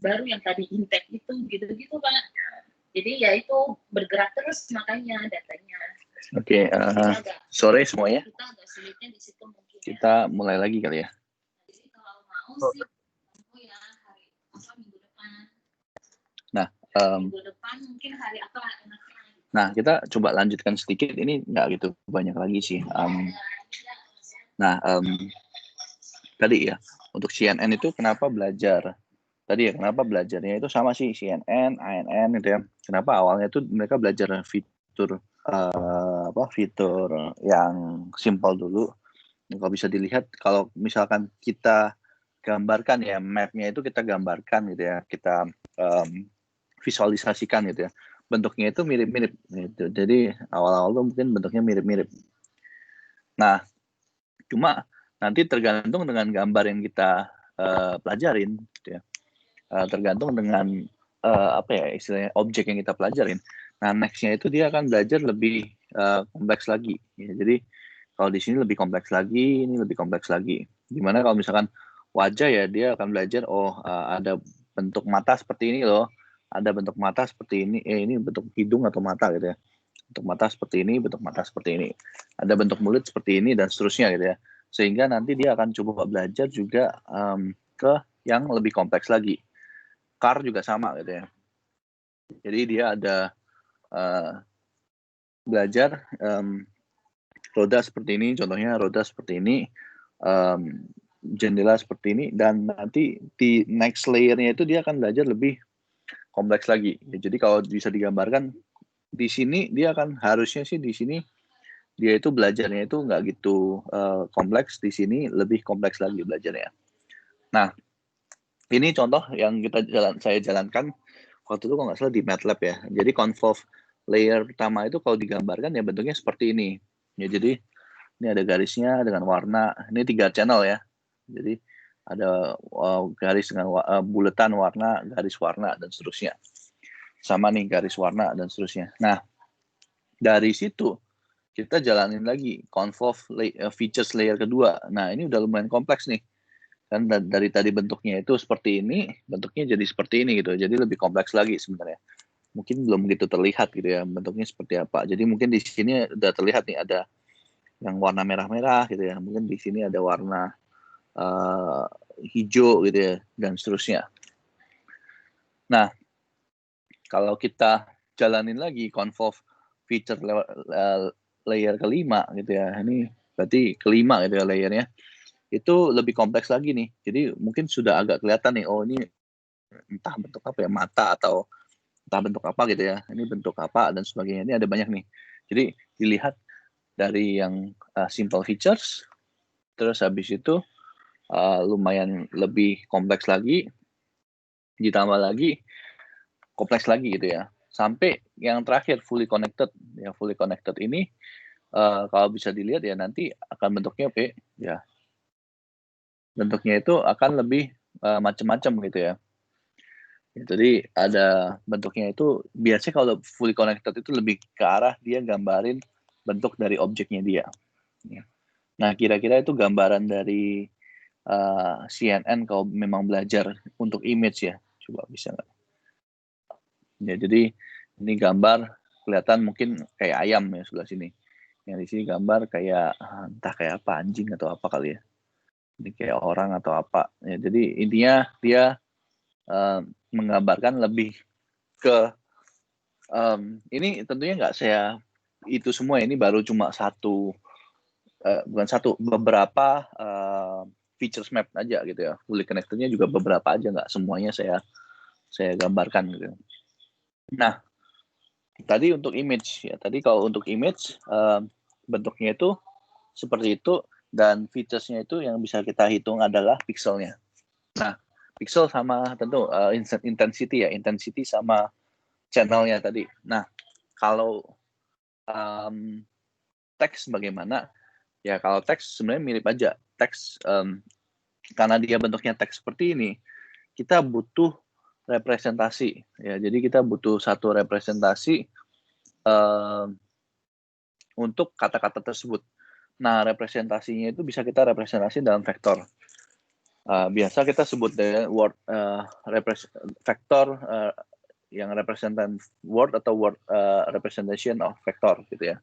baru yang tadi intake itu gitu-gitu Pak. Jadi ya itu bergerak terus makanya datanya. Oke, sore semuanya. Kita agak sulitnya di situ mungkin. Kita mulai lagi kali ya. Jadi kalau mau sih ya hari minggu depan. Nah, minggu depan mungkin hari apa enaknya. Nah, kita coba lanjutkan sedikit. Ini nggak gitu banyak lagi sih. Tadi ya, untuk CNN itu kenapa belajar? Tadi ya, kenapa belajarnya itu sama sih CNN, ANN gitu ya. Kenapa awalnya itu mereka belajar fitur fitur yang simpel dulu. Kalau bisa dilihat, kalau misalkan kita gambarkan ya, mapnya itu kita gambarkan gitu ya, kita visualisasikan gitu ya. Bentuknya itu mirip-mirip gitu. Jadi awal-awal tuh mungkin bentuknya mirip-mirip. Nah, cuma nanti tergantung dengan gambar yang kita pelajarin gitu ya. Tergantung dengan istilahnya objek yang kita pelajarin. Nah, next-nya itu dia akan belajar lebih kompleks lagi. Ya. Jadi kalau di sini lebih kompleks lagi, ini lebih kompleks lagi. Gimana kalau misalkan wajah ya, dia akan belajar ada bentuk mata seperti ini loh. Ada bentuk mata seperti ini, ini bentuk hidung atau mata gitu ya. Bentuk mata seperti ini, bentuk mata seperti ini. Ada bentuk mulut seperti ini dan seterusnya gitu ya. Sehingga nanti dia akan coba belajar juga ke yang lebih kompleks lagi. Car juga sama gitu ya. Jadi dia ada belajar roda seperti ini, contohnya roda seperti ini, jendela seperti ini, dan nanti di next layer-nya itu dia akan belajar lebih kompleks lagi. Ya, jadi kalau bisa digambarkan di sini dia akan harusnya sih di sini dia itu belajarnya itu nggak gitu kompleks, di sini lebih kompleks lagi belajarnya. Nah, ini contoh yang saya jalankan waktu itu kalau nggak salah di MATLAB ya. Jadi convolve layer pertama itu kalau digambarkan ya bentuknya seperti ini. Ya, jadi ini ada garisnya dengan warna. Ini 3 channel ya. Jadi ada garis dengan buletan warna, garis warna, dan seterusnya. Sama nih garis warna dan seterusnya. Nah, dari situ kita jalanin lagi convolve features layer kedua. Nah, ini udah lumayan kompleks nih. Kan dari tadi bentuknya itu seperti ini, bentuknya jadi seperti ini gitu. Jadi lebih kompleks lagi sebenarnya. Mungkin belum begitu terlihat gitu ya bentuknya seperti apa. Jadi mungkin di sini udah terlihat nih ada yang warna merah-merah gitu ya. Mungkin di sini ada warna hijau gitu ya dan seterusnya. Nah, kalau kita jalanin lagi convolve feature layer kelima gitu ya. Ini berarti kelima gitu ya layernya. Itu lebih kompleks lagi nih. Jadi mungkin sudah agak kelihatan nih, oh ini entah bentuk apa ya, mata atau entah bentuk apa gitu ya. Ini bentuk apa dan sebagainya. Ini ada banyak nih. Jadi dilihat dari yang simple features, terus habis itu lumayan lebih kompleks lagi, ditambah lagi kompleks lagi gitu ya. Sampai yang terakhir fully connected. Yang fully connected ini kalau bisa dilihat ya nanti akan bentuknya ya. Bentuknya itu akan lebih macam-macam gitu ya. Jadi ada bentuknya itu biasanya kalau fully connected itu lebih ke arah dia gambarin bentuk dari objeknya dia. Nah, kira-kira itu gambaran dari CNN kalau memang belajar untuk image ya. Coba bisa nggak? Ya, jadi ini gambar kelihatan mungkin kayak ayam ya sebelah sini. Yang di sini gambar kayak entah kayak apa, anjing atau apa kali ya. Ini kayak orang atau apa. Ya, jadi intinya dia menggambarkan lebih ke ini tentunya nggak saya itu semua, ini baru cuma beberapa features map aja gitu ya. Fully connected-nya juga beberapa aja, nggak semuanya saya gambarkan gitu. Nah, tadi untuk image ya. Tadi kalau untuk image bentuknya itu seperti itu dan features-nya itu yang bisa kita hitung adalah pixelnya. Nah, pixel sama tentu intensity ya, intensity sama channelnya tadi. Nah, kalau teks bagaimana? Ya kalau teks sebenarnya mirip aja. Teks karena dia bentuknya teks seperti ini, kita butuh representasi. Ya, jadi kita butuh satu representasi untuk kata-kata tersebut. Nah, representasinya itu bisa kita representasi dalam vektor. Biasa kita sebut dengan word vector yang representan word atau word representation of vector gitu ya.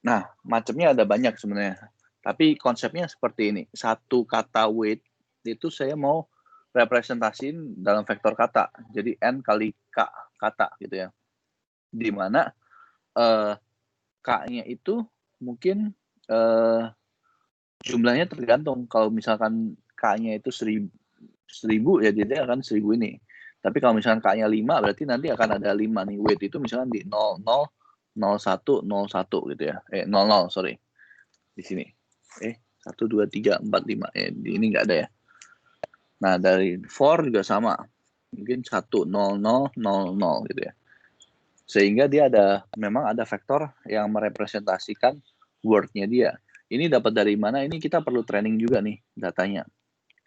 Nah, macamnya ada banyak sebenarnya. Tapi konsepnya seperti ini. Satu kata weight itu saya mau representasiin dalam vektor kata. Jadi n kali k kata gitu ya. Di mana k-nya itu mungkin jumlahnya tergantung. Kalau misalkan k-nya itu 1000 ya dia akan 1000 ini. Tapi kalau misalkan k-nya 5 berarti nanti akan ada 5 nih. Weight itu misalkan di 00 01 01 gitu ya. 00 sorry. Di sini. 1 2 3 4 5. Ini enggak ada ya. Nah, dari for juga sama. Mungkin 1 0 0 0 0 gitu ya. Sehingga dia memang ada vektor yang merepresentasikan word-nya dia. Ini dapat dari mana? Ini kita perlu training juga nih datanya.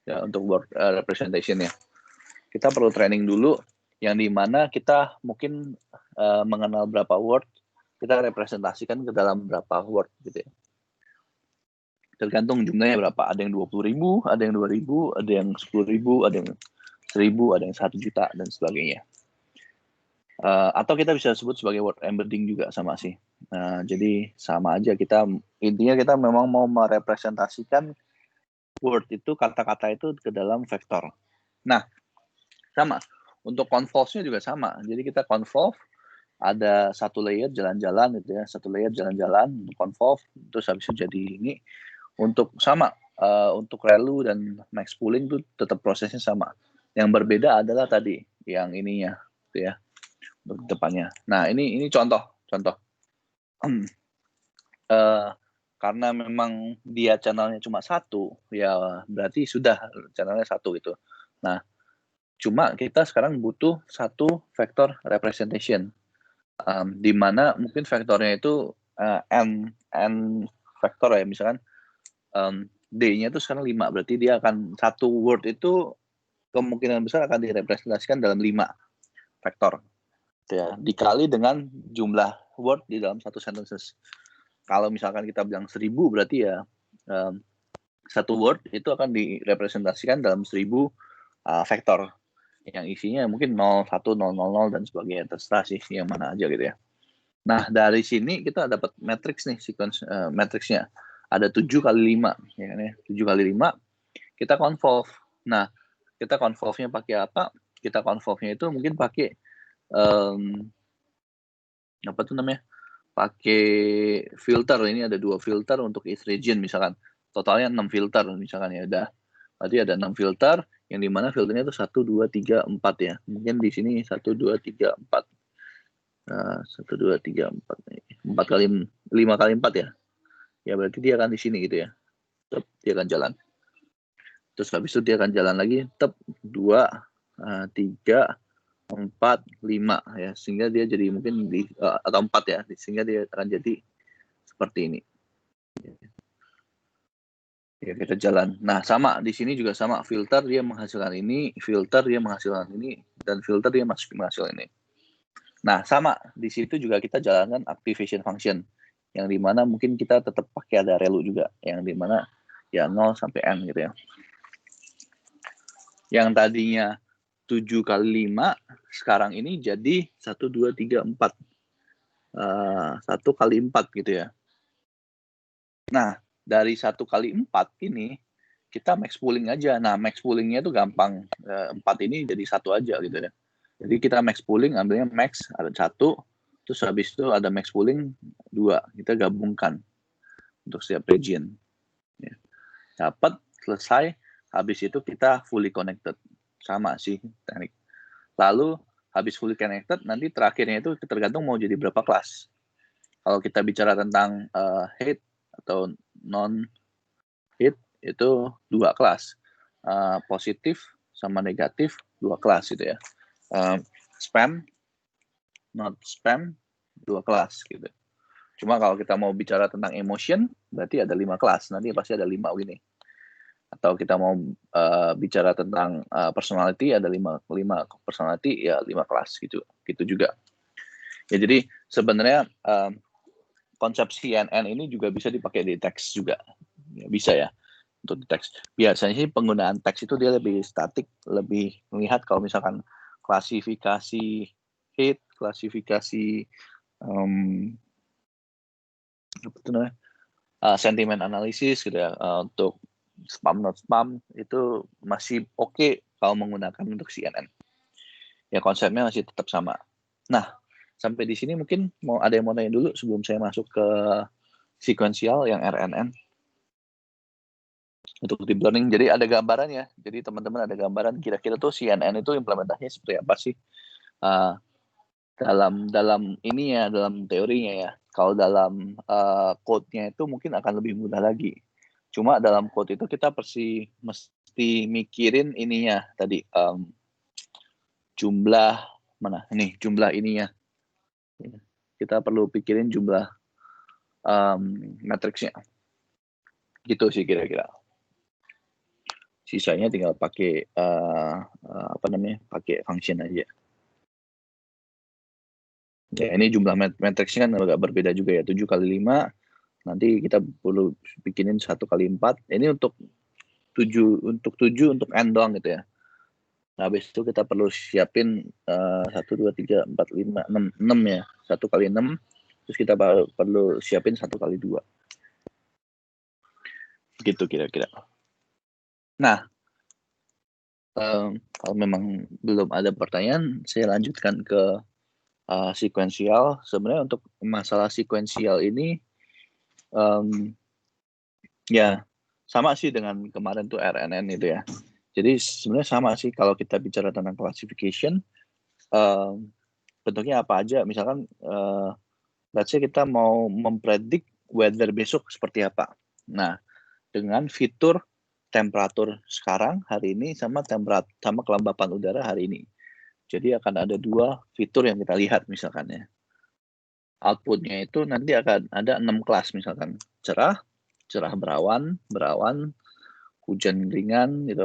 Ya, untuk word representation ya. Kita perlu training dulu yang di mana kita mungkin mengenal berapa word, kita representasikan ke dalam berapa word gitu ya. Tergantung jumlahnya berapa. Ada yang 20.000, ada yang 2.000, ada yang 10.000, ada yang 1.000, ada yang 1 juta dan sebagainya. Atau kita bisa sebut sebagai word embedding juga sama sih. Jadi sama aja intinya kita memang mau merepresentasikan word itu, kata-kata itu ke dalam vektor. Nah, sama. Untuk convolve-nya juga sama. Jadi kita convolve, ada satu layer jalan-jalan gitu ya, satu layer jalan-jalan convolve, terus habis itu jadi ini. Untuk sama, untuk ReLU dan max pooling itu tetap prosesnya sama. Yang berbeda adalah tadi yang ininya, gitu ya, untuk depannya. Nah ini contoh. Karena memang dia channelnya cuma satu, ya berarti sudah channelnya satu gitu. Nah, cuma kita sekarang butuh satu vector representation, di mana mungkin vektornya itu n vektor ya, misalkan D-nya itu sekarang 5, berarti dia akan satu word itu kemungkinan besar akan direpresentasikan dalam 5 vektor. Ya, dikali dengan jumlah word di dalam satu sentences. Kalau misalkan kita bilang 1000 berarti ya satu word itu akan direpresentasikan dalam 1000 vektor yang isinya mungkin 0, 1, 0, 0, 0 dan sebagainya, terserah sih yang mana aja gitu ya. Nah, dari sini kita dapat matriks nih, sequence matriksnya. Ada 7 kali 5, ya kan ya. 7 kali 5, kita convolve. Nah, kita convolve-nya pakai apa? Kita convolve-nya itu mungkin pakai apa tuh namanya? Pakai filter. Ini ada 2 filter untuk each region misalkan. Totalnya 6 filter misalkan ya udah. Berarti ada 6 filter yang di mana filternya itu 1 2 3 4 ya. Mungkin di sini 1 2 3 4. 1 2 3 4. 4 kali 5 kali 4 ya. Ya berarti dia akan di sini gitu ya. Dia akan jalan. Terus habis itu dia akan jalan lagi, 2, 3, 4, 5 ya, sehingga dia jadi mungkin atau 4 ya, sehingga dia akan jadi seperti ini. Ya kita jalan. Nah sama di sini juga sama, filter dia menghasilkan ini, filter dia menghasilkan ini, dan filter dia menghasilkan ini. Nah sama di situ juga kita jalankan activation function, yang dimana mungkin kita tetap pakai ada ReLU juga, yang dimana ya 0 sampai n gitu ya. Yang tadinya 7 kali 5, sekarang ini jadi 1, 2, 3, 4. 1 kali 4 gitu ya. Nah, dari 1 kali 4 ini, kita max pooling aja. Nah, max poolingnya itu gampang. 4 ini jadi 1 aja gitu ya. Jadi kita max pooling, ambilnya max, ada 1, terus habis itu ada max pooling 2. Kita gabungkan untuk setiap region. Ya. Dapat, selesai, habis itu kita fully connected. Sama sih teknik. Lalu habis fully connected, nanti terakhirnya itu tergantung mau jadi berapa kelas. Kalau kita bicara tentang hit atau non-hit, itu 2 kelas. Positif sama negatif, 2 kelas gitu ya. Spam, not spam, 2 kelas gitu. Cuma kalau kita mau bicara tentang emotion, berarti ada 5 kelas. Nanti pasti ada 5 ini. Atau kita mau bicara tentang personality, ada 5 personality, ya 5 kelas gitu juga. Ya jadi sebenarnya konsep CNN ini juga bisa dipakai di teks juga, ya, bisa ya. untuk di teks. Biasanya sih penggunaan teks itu dia lebih statik, lebih melihat kalau misalkan klasifikasi hit, klasifikasi apa itu namanya, sentiment analisis gitu ya, untuk spam not spam itu masih oke kalau menggunakan untuk CNN. Ya konsepnya masih tetap sama. Nah, sampai di sini mungkin ada yang mau nanya dulu sebelum saya masuk ke sequential yang RNN. Untuk deep learning, jadi ada gambaran ya. Jadi teman-teman ada gambaran kira-kira tuh CNN itu implementasinya seperti apa sih? Dalam ini ya, dalam teorinya ya. Kalau dalam code-nya itu mungkin akan lebih mudah lagi. Cuma dalam code itu kita mesti mikirin ininya tadi, jumlah mana? Ini jumlah ininya. Kita perlu pikirin jumlah matriksnya. Gitu sih kira-kira. Sisanya tinggal pakai pakai function aja. Ya, ini jumlah matriksnya kan agak berbeda juga ya, 7 kali 5. Nanti kita perlu bikinin 1 kali 4. Ini untuk 7 untuk n doang gitu ya. Nah, habis itu kita perlu siapin 1, 2, 3, 4, 5, 6 ya. 1 kali 6. Terus kita perlu siapin 1 kali 2. Gitu kira-kira. Nah, kalau memang belum ada pertanyaan, saya lanjutkan ke sequential. Sebenarnya untuk masalah sequential ini ya sama sih dengan kemarin tuh RNN itu ya. Jadi sebenarnya sama sih kalau kita bicara tentang classification, bentuknya apa aja. Misalkan let's say kita mau mempredik weather besok seperti apa. Nah, dengan fitur temperatur sekarang hari ini sama kelembapan udara hari ini. Jadi akan ada 2 fitur yang kita lihat misalkan ya. Outputnya itu nanti akan ada 6 kelas misalkan. Cerah berawan, hujan ringan gitu,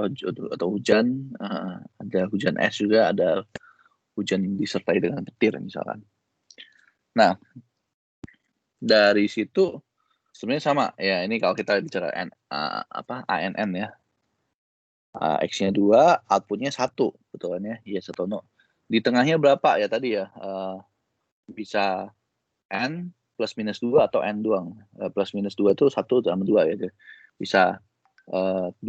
atau hujan, ada hujan es juga, ada hujan disertai dengan petir misalkan. Nah, dari situ sebenarnya sama ya, ini kalau kita bicara ANN ya. X-nya 2, outputnya 1, betul kan ya? Yes atau no. Di tengahnya berapa ya tadi ya? Bisa N plus minus 2 atau N doang. Plus minus 2 itu 1 sama 2 ya. Bisa 2,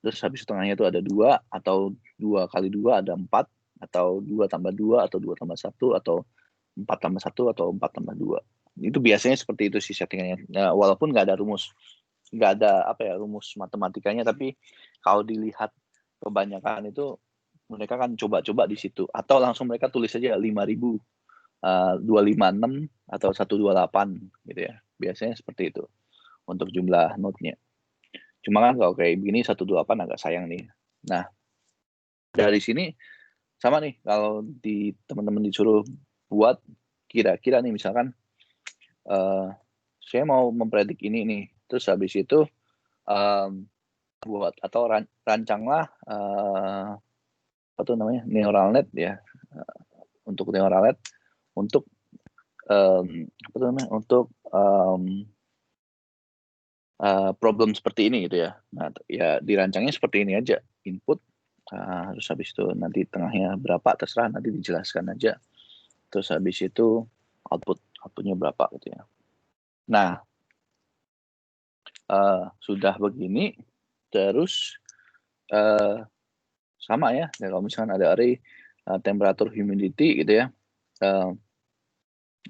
terus habis tengahnya itu ada 2, atau 2 kali 2 ada 4, atau 2 tambah 2, atau 2 tambah 1, atau 4 tambah 1, atau 4 tambah 2. Itu biasanya seperti itu sih settingannya. Nah, walaupun nggak ada rumus rumus matematikanya, tapi kalau dilihat kebanyakan itu mereka kan coba-coba di situ, atau langsung mereka tulis aja 5.000, 256 atau 128 gitu ya. Biasanya seperti itu untuk jumlah node-nya. Cuma kan kalau kayak begini 128 agak sayang nih. Nah, dari sini sama nih, kalau teman-teman disuruh buat kira-kira nih misalkan saya mau mempredik ini nih, terus habis itu buat atau rancanglah neural net ya, untuk neural net untuk problem seperti ini gitu ya. Nah, ya dirancangnya seperti ini aja, input, terus habis itu nanti tengahnya berapa terserah, nanti dijelaskan aja. Terus habis itu outputnya berapa gitu ya. Nah, sudah begini, terus sama ya, kalau misalkan ada array temperatur humidity gitu ya.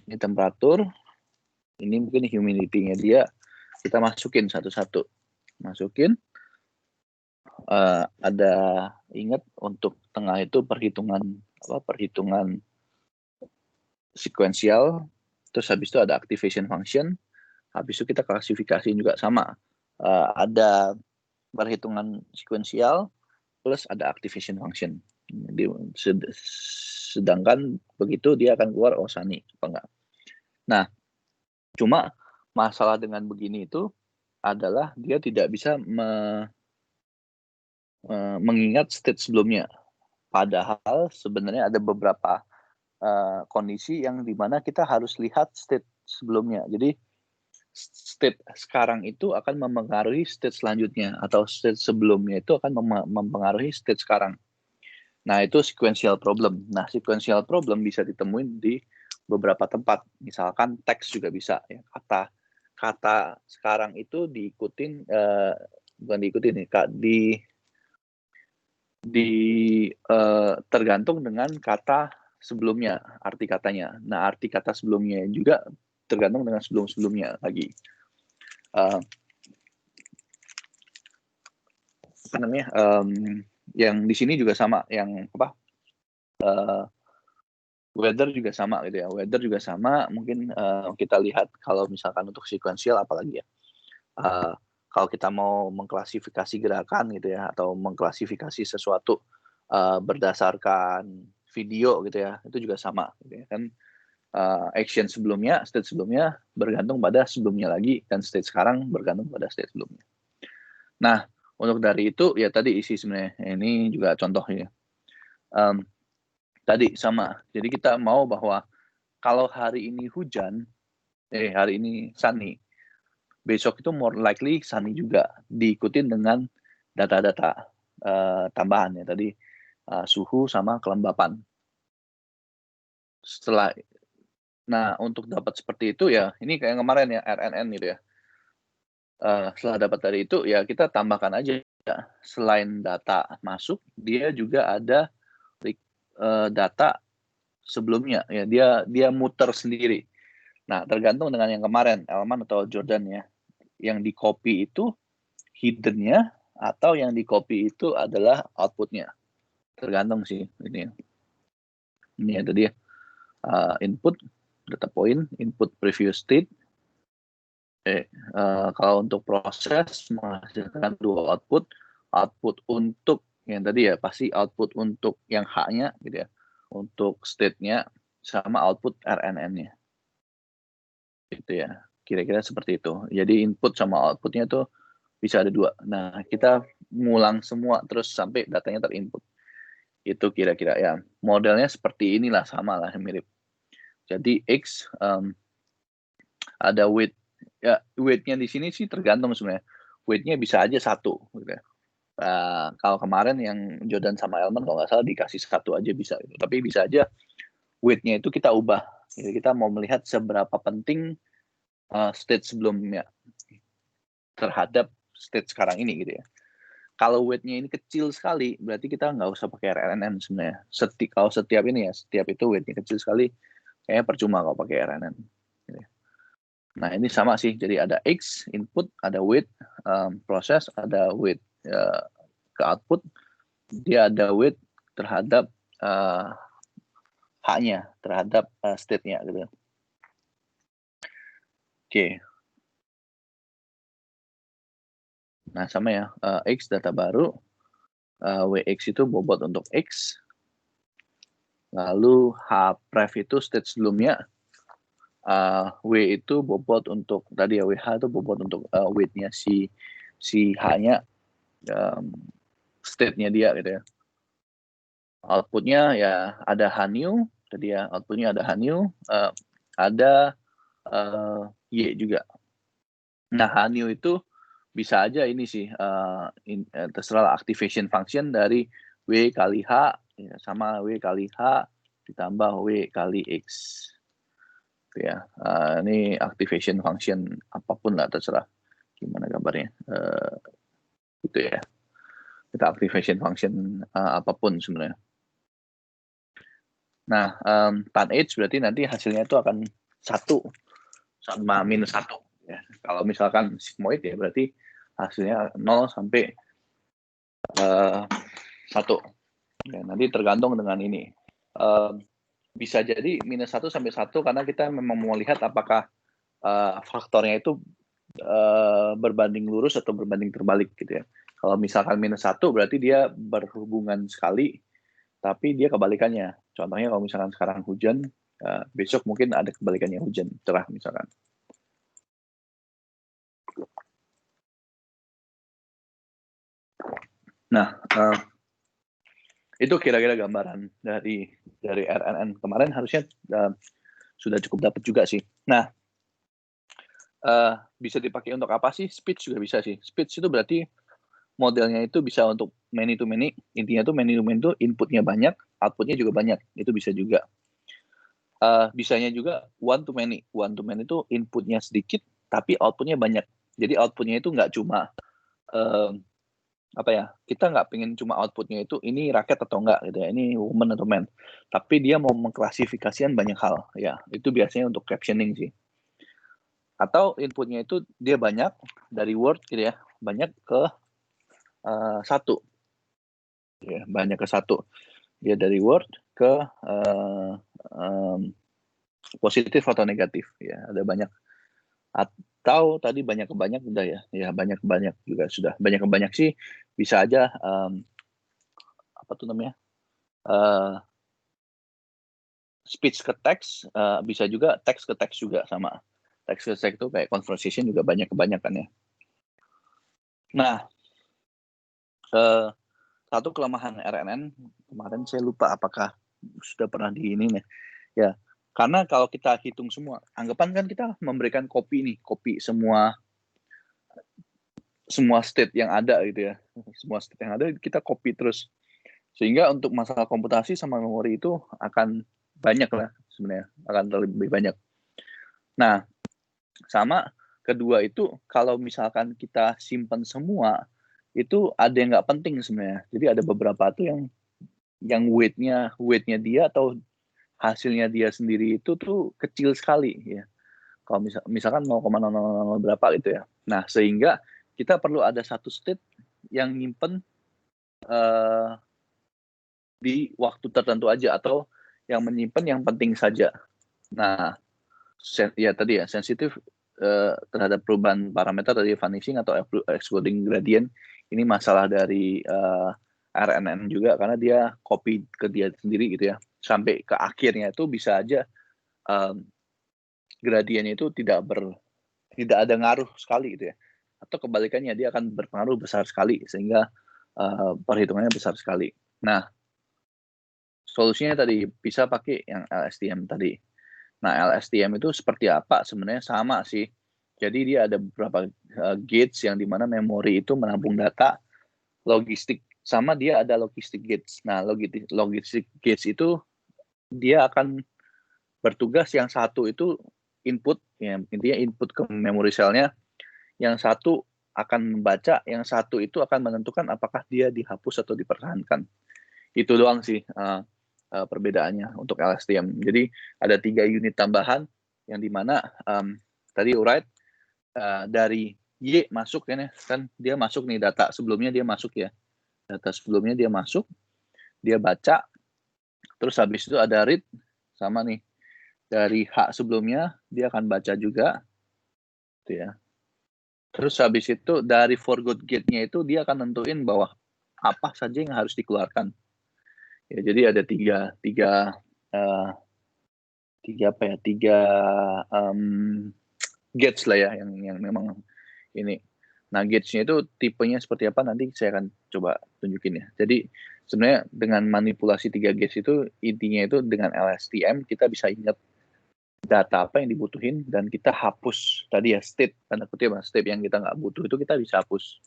Ini temperatur, ini mungkin humidity-nya dia, kita masukin satu-satu. Masukin, ada ingat untuk tengah itu perhitungan sequential, terus habis itu ada activation function, habis itu kita klasifikasi juga sama. Ada perhitungan sequential plus ada activation function. Jadi, sedangkan begitu dia akan keluar Osani apa enggak. Nah, cuma masalah dengan begini itu adalah dia tidak bisa mengingat state sebelumnya. Padahal sebenarnya ada beberapa kondisi yang dimana kita harus lihat state sebelumnya. Jadi state sekarang itu akan mempengaruhi state selanjutnya, atau state sebelumnya itu akan mempengaruhi state sekarang. Nah, itu sequential problem. Nah, sequential problem bisa ditemuin di beberapa tempat. Misalkan teks juga bisa. Ya. Kata sekarang itu diikutin, bukan diikutin nih, tergantung dengan kata sebelumnya, arti katanya. Nah, arti kata sebelumnya juga tergantung dengan sebelum-sebelumnya lagi. Apa namanya? Yang di sini juga sama, yang apa? Weather juga sama gitu ya. Weather juga sama. Mungkin kita lihat kalau misalkan untuk sequential apalagi ya. Kalau kita mau mengklasifikasi gerakan gitu ya, atau mengklasifikasi sesuatu berdasarkan video gitu ya, itu juga sama gitu ya kan. Action sebelumnya, state sebelumnya bergantung pada sebelumnya lagi, dan state sekarang bergantung pada state sebelumnya. Nah, untuk dari itu ya tadi isi sebenarnya ini juga contohnya. Tadi sama. Jadi kita mau bahwa kalau hari ini hujan, hari ini sunny, besok itu more likely sunny juga, diikutin dengan data-data tambahan ya tadi, suhu sama kelembapan. Nah, untuk dapat seperti itu ya, ini kayak kemarin ya RNN gitu ya. Setelah dapat dari itu ya kita tambahkan aja ya, selain data masuk, dia juga ada data sebelumnya ya, dia muter sendiri. Nah, tergantung dengan yang kemarin, Elman atau Jordan ya. Yang di copy itu hidden-nya, atau yang di copy itu adalah output-nya. Tergantung sih ini. Ini ada dia. Input, data point, input previous state. Kalau untuk proses menghasilkan dua output. Output untuk yang tadi ya, pasti output untuk yang H-nya gitu ya. Untuk state-nya, sama output RNN-nya. Gitu ya. Kira-kira seperti itu. Jadi input sama output-nya tuh bisa ada dua. Nah, kita ngulang semua terus sampai datanya terinput. Itu kira-kira ya. Modelnya seperti inilah, sama lah, mirip. Jadi X ada weight. Ya, weight-nya di sini sih tergantung sebenarnya. Weight-nya bisa aja 1. Gitu ya. Kalau kemarin yang Jordan sama Elman kalau nggak salah dikasih 1 aja bisa. Gitu. Tapi bisa aja weight-nya itu kita ubah. Jadi kita mau melihat seberapa penting state sebelumnya terhadap state sekarang ini gitu ya. Kalau weight-nya ini kecil sekali, berarti kita nggak usah pakai RNN sebenarnya. Kalau setiap ini ya, setiap itu weight-nya kecil sekali, kayaknya percuma kalau pakai RNN. Nah, ini sama sih. Jadi ada X, input, ada weight, proses, ada weight ke output. Dia ada weight terhadap H-nya, terhadap state-nya gitu. Oke. Nah, sama ya. X data baru, WX itu bobot untuk X, lalu H-pref itu state sebelumnya, W itu bobot untuk tadi ya, WH itu bobot untuk weight-nya si H-nya, state-nya dia gitu ya. Output-nya ya ada H new, tadi ya output-nya ada H new, ada Y juga. Nah, H new itu bisa aja ini sih, terserah activation function dari W kali H ya, sama W kali H ditambah W kali X. Ya, ini activation function apapun lah, terserah gimana gambarnya. Gitu ya. Kita activation function apapun sebenarnya. Nah, tan H berarti nanti hasilnya itu akan 1 sama minus 1. Ya. Kalau misalkan sigmoid ya berarti hasilnya 0 sampai 1. Ya, nanti tergantung dengan ini. Bisa jadi minus 1 sampai 1 karena kita memang mau lihat apakah faktornya itu berbanding lurus atau berbanding terbalik gitu ya. Kalau misalkan minus 1 berarti dia berhubungan sekali, tapi dia kebalikannya. Contohnya kalau misalkan sekarang hujan, besok mungkin ada kebalikannya, hujan cerah misalkan. Nah, itu kira-kira gambaran dari RNN kemarin, harusnya sudah cukup dapat juga sih. Nah, bisa dipakai untuk apa sih? Speech juga bisa sih. Speech itu berarti modelnya itu bisa untuk many to many. Intinya tuh many to many itu inputnya banyak, outputnya juga banyak. Itu bisa juga. Bisanya juga one to many. One to many itu inputnya sedikit, tapi outputnya banyak. Jadi outputnya itu nggak cuma apa ya? Kita nggak pengen cuma outputnya itu ini raket atau enggak gitu ya. Ini woman atau man. Tapi dia mau mengklasifikasikan banyak hal. Ya, itu biasanya untuk captioning sih. Atau inputnya itu dia banyak dari word gitu ya, banyak ke satu, ya, banyak ke satu. Dia dari word ke positif atau negatif, ya ada banyak. Atau tadi banyak ke banyak udah ya banyak ke banyak juga sudah. Banyak ke banyak sih bisa aja apa tuh namanya speech ke teks, bisa juga teks ke teks juga sama. Teks ke teks itu kayak conversation juga banyak kebanyakan ya. Nah, satu kelemahan RNN kemarin saya lupa apakah sudah pernah di ini nih ya, karena kalau kita hitung semua anggapan kan kita memberikan copy semua state yang ada gitu ya, semua state yang ada kita copy terus, sehingga untuk masalah komputasi sama memori itu akan banyak lah sebenarnya, akan lebih banyak. Nah, sama kedua itu kalau misalkan kita simpan semua itu ada yang nggak penting sebenarnya. Jadi ada beberapa tuh yang weightnya dia atau hasilnya dia sendiri itu tuh kecil sekali ya. Kalau misalkan 0,000 berapa gitu ya. Nah, sehingga kita perlu ada satu state yang nyimpen di waktu tertentu aja atau yang menyimpan yang penting saja. Nah, ya tadi ya sensitif terhadap perubahan parameter dari vanishing atau exploding gradient. Ini masalah dari RNN juga karena dia copy ke dia sendiri gitu ya. Sampai ke akhirnya itu bisa aja gradiennya itu tidak ada ngaruh sekali gitu ya. Atau kebalikannya dia akan berpengaruh besar sekali sehingga perhitungannya besar sekali. Nah, solusinya tadi bisa pakai yang LSTM tadi. Nah, LSTM itu seperti apa? Sebenarnya sama sih. Jadi dia ada beberapa gates yang dimana memori itu menampung data, logistik, sama dia ada logistik gates. Nah, logistik gates itu dia akan bertugas yang satu itu input, ya, intinya input ke memory cell-nya, yang satu akan membaca, yang satu itu akan menentukan apakah dia dihapus atau dipertahankan. Itu doang sih perbedaannya untuk LSTM. Jadi ada 3 unit tambahan yang dimana tadi Uride dari Y masuk kan dia masuk nih data sebelumnya dia masuk ya. Data sebelumnya dia masuk, dia baca, terus habis itu ada read sama nih. Dari H sebelumnya dia akan baca juga gitu ya. Terus habis itu dari forgot gate-nya itu dia akan nentuin bahwa apa saja yang harus dikeluarkan. Ya, jadi ada tiga gates lah ya yang memang ini. Nah, gates-nya itu tipenya seperti apa nanti saya akan coba tunjukin ya. Jadi sebenarnya dengan manipulasi 3 gates itu intinya itu dengan LSTM kita bisa ingat data apa yang dibutuhin dan kita hapus tadi ya state, tanda kutip state yang kita nggak butuh itu kita bisa hapus.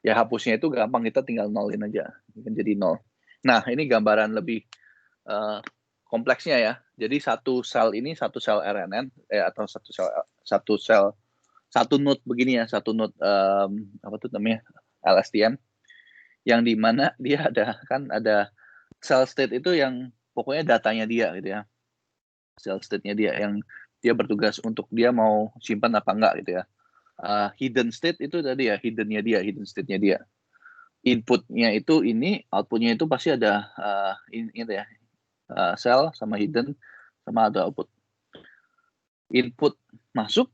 Ya hapusnya itu gampang, kita tinggal nolin aja, jadi nol. Nah, ini gambaran lebih kompleksnya ya. Jadi satu sel ini satu sel RNN atau satu node begini ya, satu node apa tuh namanya LSTM, yang dimana dia ada cell state itu yang pokoknya datanya dia gitu ya, cell state-nya dia yang dia bertugas untuk dia mau simpan apa enggak gitu ya. Hidden state itu tadi ya, hidden state-nya dia. Inputnya itu ini, outputnya itu pasti ada ini ya, cell sama hidden sama ada output. Input masuk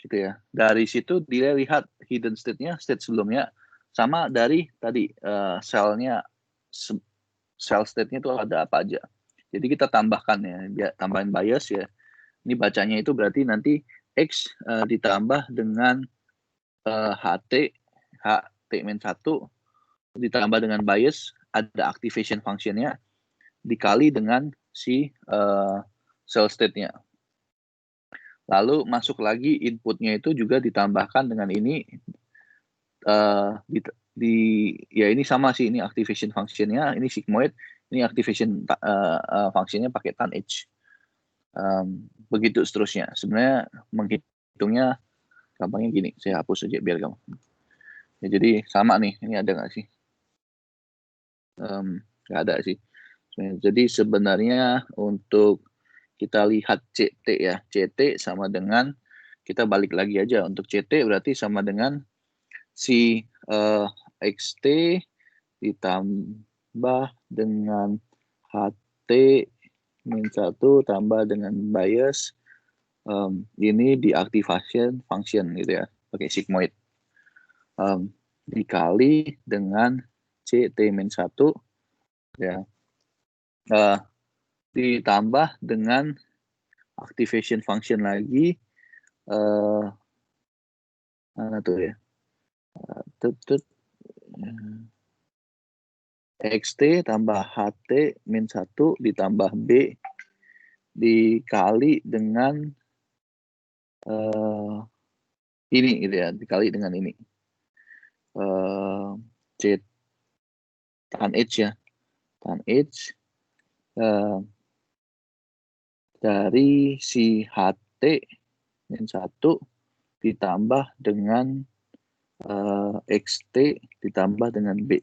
gitu ya. Dari situ dia lihat hidden state-nya, state sebelumnya, sama dari tadi cell-nya, cell state-nya itu ada apa aja. Jadi kita tambahkan ya, tambahin bias ya. Ini bacanya itu berarti nanti X ditambah dengan HT-1 ditambah dengan bias, ada activation function-nya, dikali dengan si cell state-nya. Lalu masuk lagi inputnya itu juga ditambahkan dengan ini ya ini sama sih, ini activation functionnya, ini sigmoid, ini activation functionnya pakai tanh. Begitu seterusnya. Sebenarnya menghitungnya gampangnya gini, saya hapus aja biar gampang. Ya, jadi sama nih, ini ada nggak sih? Nggak ada sih. Jadi sebenarnya untuk kita lihat CT ya, CT sama dengan, kita balik lagi aja, untuk CT berarti sama dengan si XT ditambah dengan HT min 1 tambah dengan bias, ini di activation function gitu ya, pakai sigmoid, dikali dengan CT min 1 ya, ditambah dengan activation function lagi, mana tuh ya, XT tambah HT min 1 ditambah B dikali dengan ini gitu ya, dikali dengan ini C tanh ya, tanh dari si HT min 1 ditambah dengan XT ditambah dengan B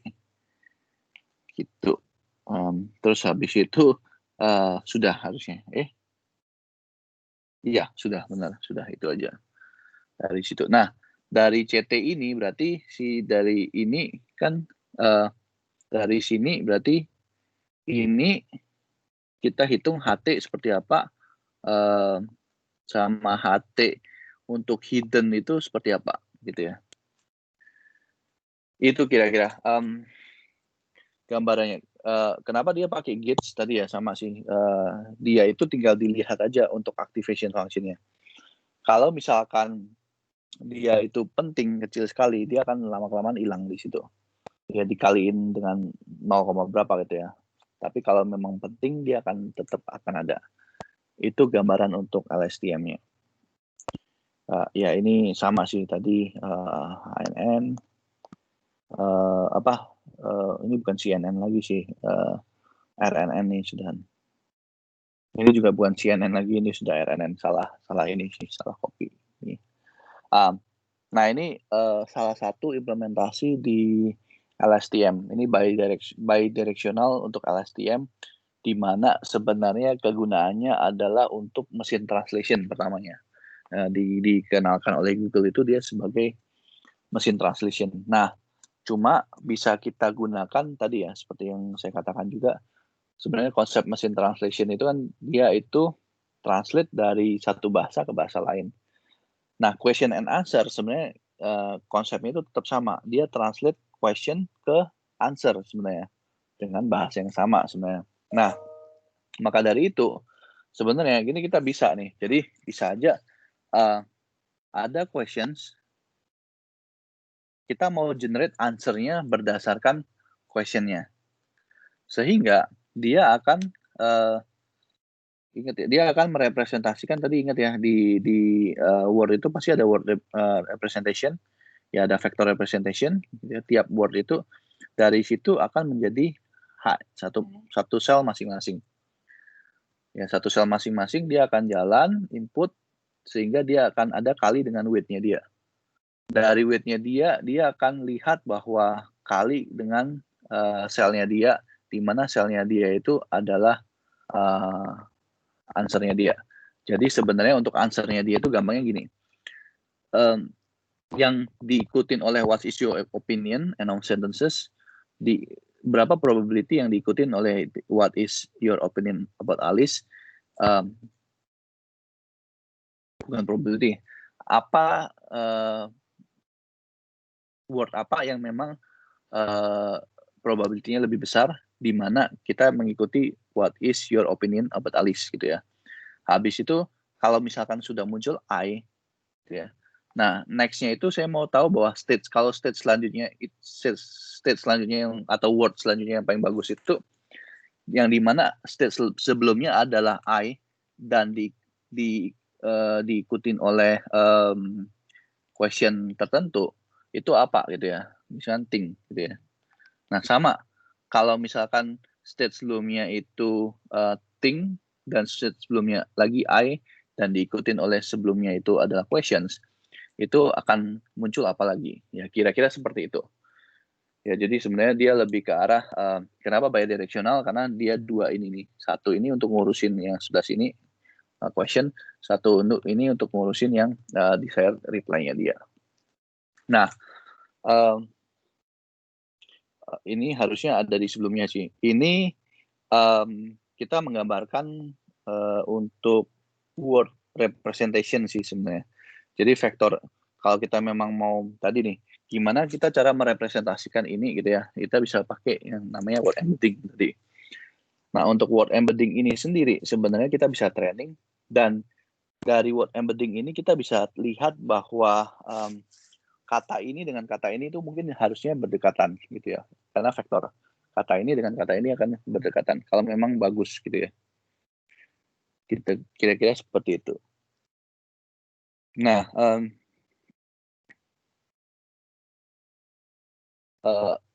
gitu. Terus habis itu sudah harusnya iya sudah, benar, sudah, itu aja dari situ. Nah, dari CT ini berarti dari ini kan dari sini berarti ini kita hitung HT seperti apa, sama HT untuk hidden itu seperti apa gitu ya. Itu kira-kira gambarannya. Kenapa dia pakai gates tadi ya, sama sih, dia itu tinggal dilihat aja untuk activation functionnya. Kalau misalkan dia itu penting, kecil sekali, dia akan lama-kelamaan hilang di situ. Ya dikaliin dengan 0, berapa gitu ya. Tapi kalau memang penting, dia akan tetap akan ada. Itu gambaran untuk LSTM-nya. Ya ini sama sih tadi, HNN, ini bukan CNN lagi sih, RNN nih sudah. Ini juga bukan CNN lagi, ini sudah RNN, salah ini sih, salah copy. Nah ini salah satu implementasi di LSTM. Ini bidirectional untuk LSTM, di mana sebenarnya kegunaannya adalah untuk mesin translation pertamanya. Dikenalkan oleh Google itu dia sebagai mesin translation. Nah, cuma bisa kita gunakan tadi ya, seperti yang saya katakan juga, sebenarnya konsep mesin translation itu kan dia itu translate dari satu bahasa ke bahasa lain. Nah, question and answer sebenarnya konsepnya itu tetap sama. Dia translate question ke answer sebenarnya dengan bahasa yang sama sebenarnya. Nah, maka dari itu sebenarnya gini kita bisa nih. Jadi bisa aja ada questions, kita mau generate answer-nya berdasarkan question-nya. Sehingga dia akan ingat ya, dia akan merepresentasikan, tadi ingat ya, di Word itu pasti ada word representation, ya ada vector representation, ya, tiap word itu dari situ akan menjadi satu sel masing-masing. Ya, satu sel masing-masing dia akan jalan input sehingga dia akan ada kali dengan weight-nya dia. Dari weight-nya dia akan lihat bahwa kali dengan selnya dia, di mana selnya dia itu adalah answer-nya dia. Jadi sebenarnya untuk answer-nya dia itu gampangnya gini. Yang diikutin oleh what is your opinion and on sentences, berapa probability yang diikutin oleh what is your opinion about Alice, bukan probability, apa word apa yang memang probability-nya lebih besar, di mana kita mengikuti what is your opinion about Alice gitu ya. Habis itu kalau misalkan sudah muncul I gitu ya. Nah, next-nya itu saya mau tahu bahwa state selanjutnya yang atau word selanjutnya yang paling bagus itu yang dimana state sebelumnya adalah I dan diikutin oleh question tertentu, itu apa gitu ya, misalkan thing gitu ya. Nah sama, kalau misalkan state sebelumnya itu thing dan state sebelumnya lagi I dan diikutin oleh sebelumnya itu adalah questions, itu akan muncul apa lagi ya, kira-kira seperti itu ya. Jadi sebenarnya dia lebih ke arah kenapa bidirectional, karena dia dua ini nih, satu ini untuk ngurusin yang sebelah sini question, satu untuk ini untuk ngurusin yang desired reply-nya dia. Nah ini harusnya ada di sebelumnya sih. Ini kita menggambarkan untuk word representation sih sebenarnya. Jadi vektor, kalau kita memang mau tadi nih, gimana kita cara merepresentasikan ini gitu ya, kita bisa pakai yang namanya word embedding tadi. Nah untuk word embedding ini sendiri sebenarnya kita bisa training, dan dari word embedding ini kita bisa lihat bahwa kata ini dengan kata ini itu mungkin harusnya berdekatan gitu ya, karena vektor kata ini dengan kata ini akan berdekatan kalau memang bagus gitu ya. Kita kira-kira seperti itu. Nah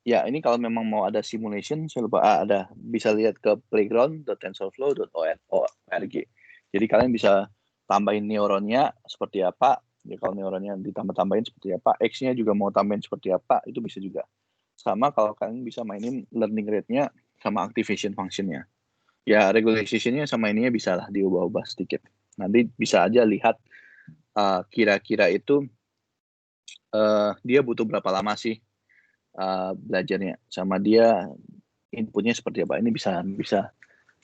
ya ini kalau memang mau ada simulation, saya lupa ada, bisa lihat ke playground.tensorflow.org. Jadi kalian bisa tambahin neuronnya seperti apa ya, kalau neuronnya ditambah-tambahin seperti apa, X-nya juga mau tambahin seperti apa, itu bisa juga. Sama kalau kalian bisa mainin learning rate-nya sama activation function-nya. Ya regularization-nya sama ininya bisa lah diubah-ubah sedikit. Nanti bisa aja lihat kira-kira itu dia butuh berapa lama sih belajarnya, sama dia inputnya seperti apa. Ini bisa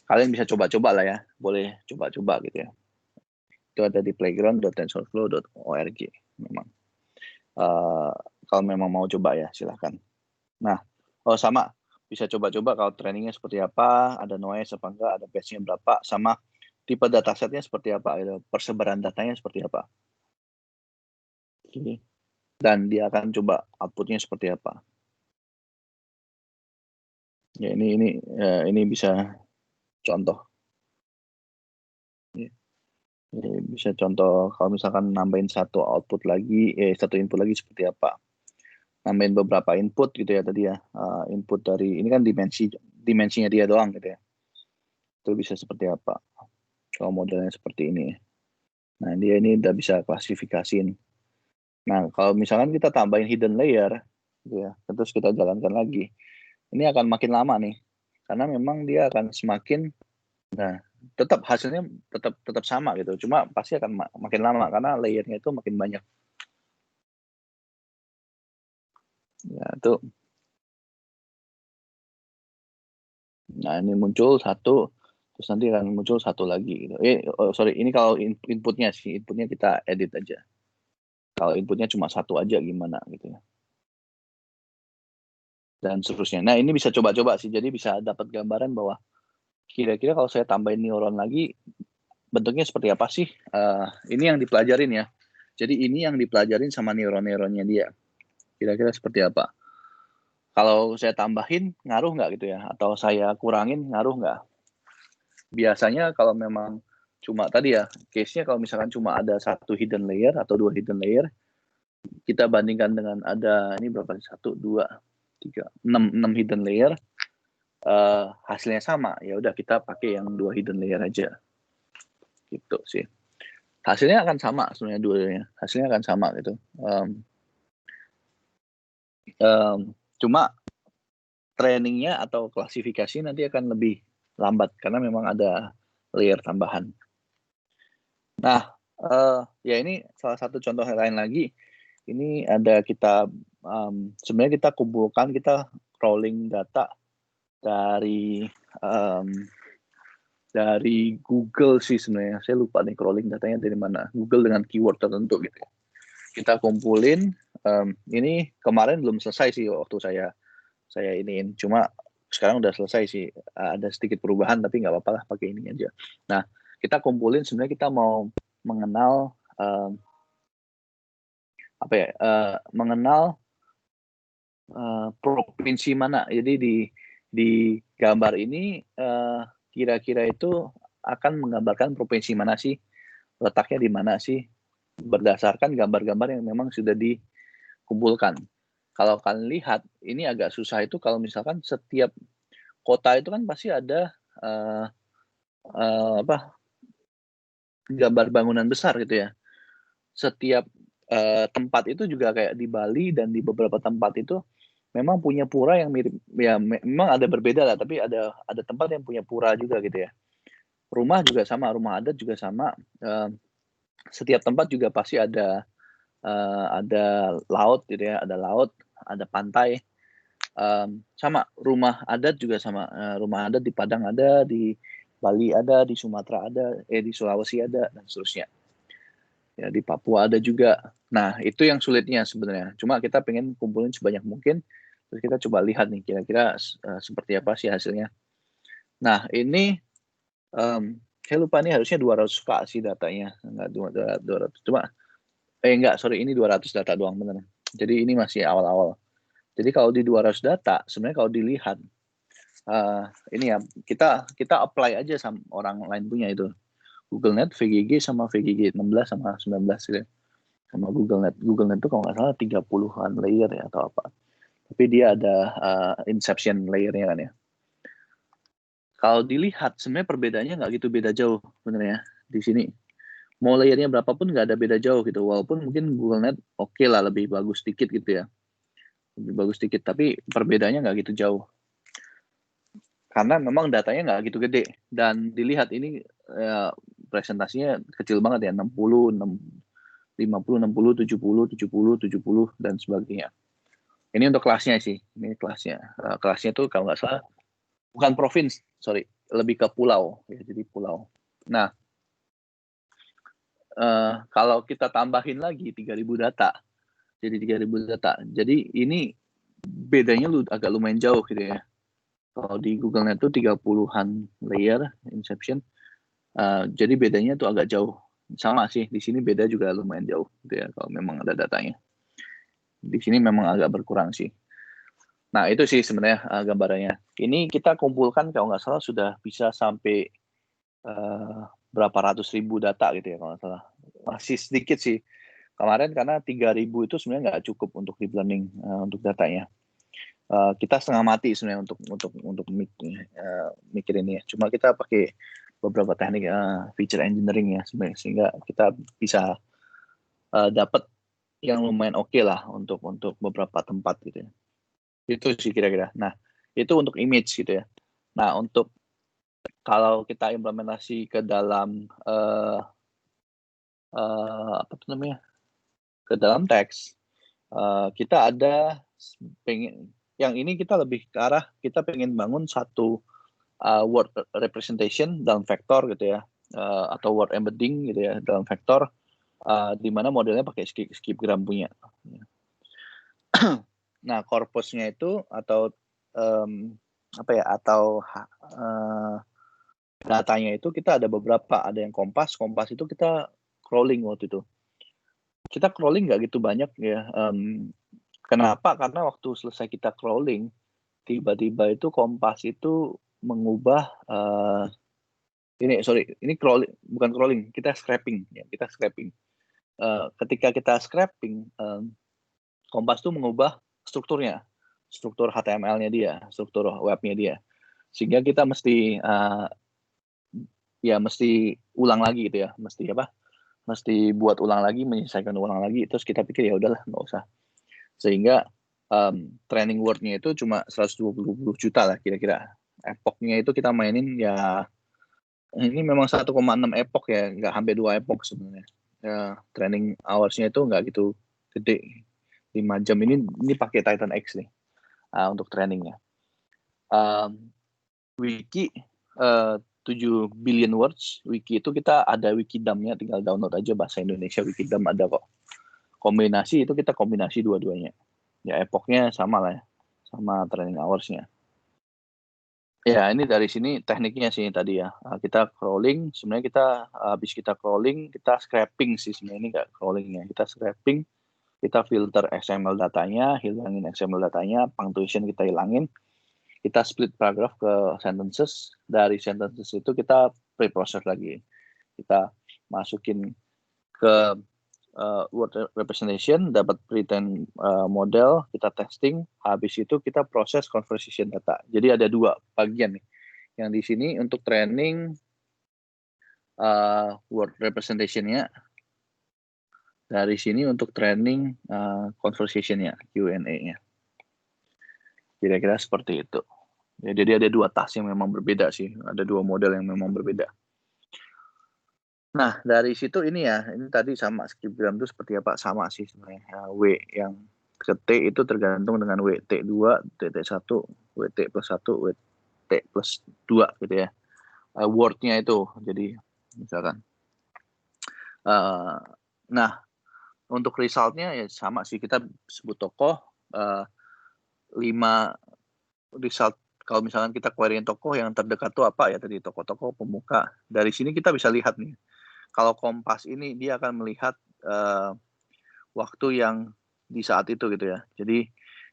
kalian bisa coba-coba lah ya, boleh coba-coba gitu ya. Itu ada di playground.tensorflow.org memang. Kalau memang mau coba ya silahkan. Nah sama bisa coba-coba kalau trainingnya seperti apa, ada noise apa enggak, ada batch-nya berapa, sama tipe datasetnya seperti apa, persebaran datanya seperti apa. Dan dia akan coba outputnya seperti apa. Ya ini bisa contoh. Ini bisa contoh kalau misalkan nambahin satu output lagi, satu input lagi seperti apa. Nambahin beberapa input gitu ya tadi ya. Input dari ini kan dimensinya dia doang gitu ya. Itu bisa seperti apa. Kalau modelnya seperti ini. Nah dia ini udah bisa klasifikasiin. Nah kalau misalkan kita tambahin hidden layer gitu ya, terus kita jalankan lagi, ini akan makin lama nih, karena memang dia akan semakin, nah tetap hasilnya tetap sama gitu, cuma pasti akan makin lama karena layernya itu makin banyak. Ya itu. Nah ini muncul satu, terus nanti akan muncul satu lagi gitu. Sorry, ini kalau inputnya sih, inputnya kita edit aja. Kalau inputnya cuma satu aja gimana gitu ya. Dan seterusnya. Nah ini bisa coba-coba sih, jadi bisa dapat gambaran bahwa kira-kira kalau saya tambahin neuron lagi, bentuknya seperti apa sih? Ini yang dipelajarin ya. Jadi ini yang dipelajarin sama neuron-neuronnya dia. Kira-kira seperti apa? Kalau saya tambahin, ngaruh nggak gitu ya? Atau saya kurangin, ngaruh nggak? Biasanya kalau memang cuma tadi ya, case-nya kalau misalkan cuma ada satu hidden layer atau dua hidden layer, kita bandingkan dengan ada, ini berapa? 1, 2, 3, 6 hidden layer, hasilnya sama, ya udah kita pakai yang 2 hidden layer aja. Gitu sih. Hasilnya akan sama sebenarnya dua-duanya. Hasilnya akan sama gitu. Cuma trainingnya atau klasifikasi nanti akan lebih lambat karena memang ada layer tambahan. Nah, ya ini salah satu contoh lain lagi. Ini ada kita sebenarnya kita kumpulkan, kita crawling data dari Google sih sebenarnya. Saya lupa nih crawling datanya dari mana. Google dengan keyword tertentu gitu. Kita kumpulin. Ini kemarin belum selesai sih waktu saya iniin. Cuma sekarang udah selesai sih. Ada sedikit perubahan tapi nggak apa-apa lah pakai ini aja. Nah, kita kumpulin sebenarnya kita mau mengenal mengenal provinsi mana. Jadi di gambar ini kira-kira itu akan menggambarkan provinsi mana sih letaknya di mana sih berdasarkan gambar-gambar yang memang sudah dikumpulkan. Kalau kalian lihat, ini agak susah itu kalau misalkan setiap kota itu kan pasti ada gambar bangunan besar gitu ya. Setiap tempat itu juga kayak di Bali dan di beberapa tempat itu memang punya pura yang mirip, ya memang ada berbeda lah, tapi ada tempat yang punya pura juga gitu ya. Rumah juga sama, rumah adat juga sama. Setiap tempat juga pasti ada laut gitu ya, ada laut, ada pantai. Sama rumah adat juga sama, rumah adat di Padang ada, di Bali ada, di Sumatera ada, di Sulawesi ada, dan seterusnya. Ya, di Papua ada juga. Nah, itu yang sulitnya sebenarnya. Cuma kita pengen kumpulin sebanyak mungkin, terus kita coba lihat nih kira-kira seperti apa sih hasilnya. Nah, ini saya lupa nih harusnya 200K sih datanya, enggak 200. Cuma enggak, sorry, ini 200 data doang bener. Jadi ini masih awal-awal. Jadi kalau di 200 data, sebenarnya kalau dilihat ini ya kita apply aja sama orang lain punya itu. GoogleNet, VGG sama VGG 16 sama 19 gitu. Sama GoogleNet. GoogleNet itu kalau nggak salah 30-an layer ya atau apa. Tapi dia ada inception layernya kan ya. Kalau dilihat sebenarnya perbedaannya nggak gitu beda jauh sebenarnya di sini. Mau layernya berapapun nggak ada beda jauh gitu. Walaupun mungkin GoogleNet oke lah, lebih bagus dikit gitu ya. Lebih bagus dikit, tapi perbedaannya nggak gitu jauh. Karena memang datanya nggak gitu gede. Dan dilihat ini presentasinya kecil banget ya, 60, 50, 60, 70, 70, 70, dan sebagainya. Ini untuk kelasnya sih. Ini kelasnya. Kelasnya tuh kalau nggak salah, bukan provinsi, sorry. Lebih ke pulau. Ya, jadi pulau. Nah, kalau kita tambahin lagi 3.000 data. Jadi 3.000 data. Jadi ini bedanya agak lumayan jauh gitu ya. Kalau di GoogleNet tuh 30-an layer inception. Jadi bedanya tuh agak jauh. Sama sih, di sini beda juga lumayan jauh gitu ya kalau memang ada datanya. Di sini memang agak berkurang sih. Nah, itu sih sebenarnya gambarannya. Ini kita kumpulkan kalau nggak salah sudah bisa sampai berapa ratus ribu data gitu ya kalau nggak salah. Masih sedikit sih. Kemarin karena 3.000 itu sebenarnya nggak cukup untuk deep learning untuk datanya. Kita setengah mati sebenarnya untuk mikir ini ya. Cuma kita pakai beberapa teknik feature engineering ya sebenarnya, sehingga kita bisa dapat yang lumayan oke lah untuk beberapa tempat gitu ya. Itu sih kira-kira. Nah, itu untuk image gitu ya. Nah, untuk kalau kita implementasi ke dalam apa tuh namanya? Ke dalam teks, kita ada pengen yang ini kita lebih ke arah kita pengen bangun satu word representation dalam vektor gitu ya, atau word embedding gitu ya dalam vektor, di mana modelnya pakai skipgram punya. Nah, corpusnya itu atau datanya itu kita ada beberapa, ada yang Kompas itu kita crawling waktu itu. Kita crawling nggak gitu banyak ya. Kenapa? Karena waktu selesai kita crawling, tiba-tiba itu Kompas itu mengubah ini crawling, bukan crawling, kita scraping ya, kita scraping. Ketika kita scraping, Kompas itu mengubah strukturnya, struktur HTML-nya dia, struktur webnya dia, sehingga kita mesti mesti ulang lagi gitu ya, mesti buat ulang lagi, menyelesaikan ulang lagi. Terus kita pikir ya udahlah nggak usah, sehingga training word-nya itu cuma 120 juta lah kira-kira. Epoch-nya itu kita mainin ya, ini memang 1,6 epoch ya, nggak hampir 2 epoch sebenarnya. Ya, training hours-nya itu nggak gitu gede. 5 jam ini pakai Titan X nih untuk trainingnya. Wiki 7 billion words. Wiki itu kita ada Wikidam-nya, tinggal download aja bahasa Indonesia. Wikidam ada kok. Kombinasi itu kita kombinasi dua-duanya. Ya epoch-nya sama lah ya, sama training hours-nya. Ya, ini dari sini tekniknya sih tadi ya. Kita crawling, sebenarnya kita habis kita crawling, kita scraping sih sebenarnya, ini nggak crawling ya. Kita scraping, kita filter XML datanya, hilangin XML datanya, punctuation kita hilangin, kita split paragraph ke sentences, dari sentences itu kita pre-process lagi. Kita masukin ke word representation, dapat pre-train model, kita testing, habis itu kita proses conversation data. Jadi ada 2 bagian nih. Yang di sini untuk training word representation-nya, dari sini untuk training conversation-nya, Q&A-nya. Kira-kira seperti itu. Ya, jadi ada 2 task yang memang berbeda sih, ada 2 model yang memang berbeda. Nah, dari situ ini tadi sama skipgram itu seperti apa? Sama sih sebenarnya. W yang ke T itu tergantung dengan WT2, TT1, WT plus 1, WT plus 2 gitu ya. Word-nya itu. Jadi misalkan. Nah, untuk result-nya ya sama sih, kita sebut tokoh 5 result. Kalau misalkan kita query tokoh yang terdekat tuh apa ya tadi, tokoh-tokoh pemuka. Dari sini kita bisa lihat nih. Kalau Kompas ini dia akan melihat waktu yang di saat itu gitu ya. Jadi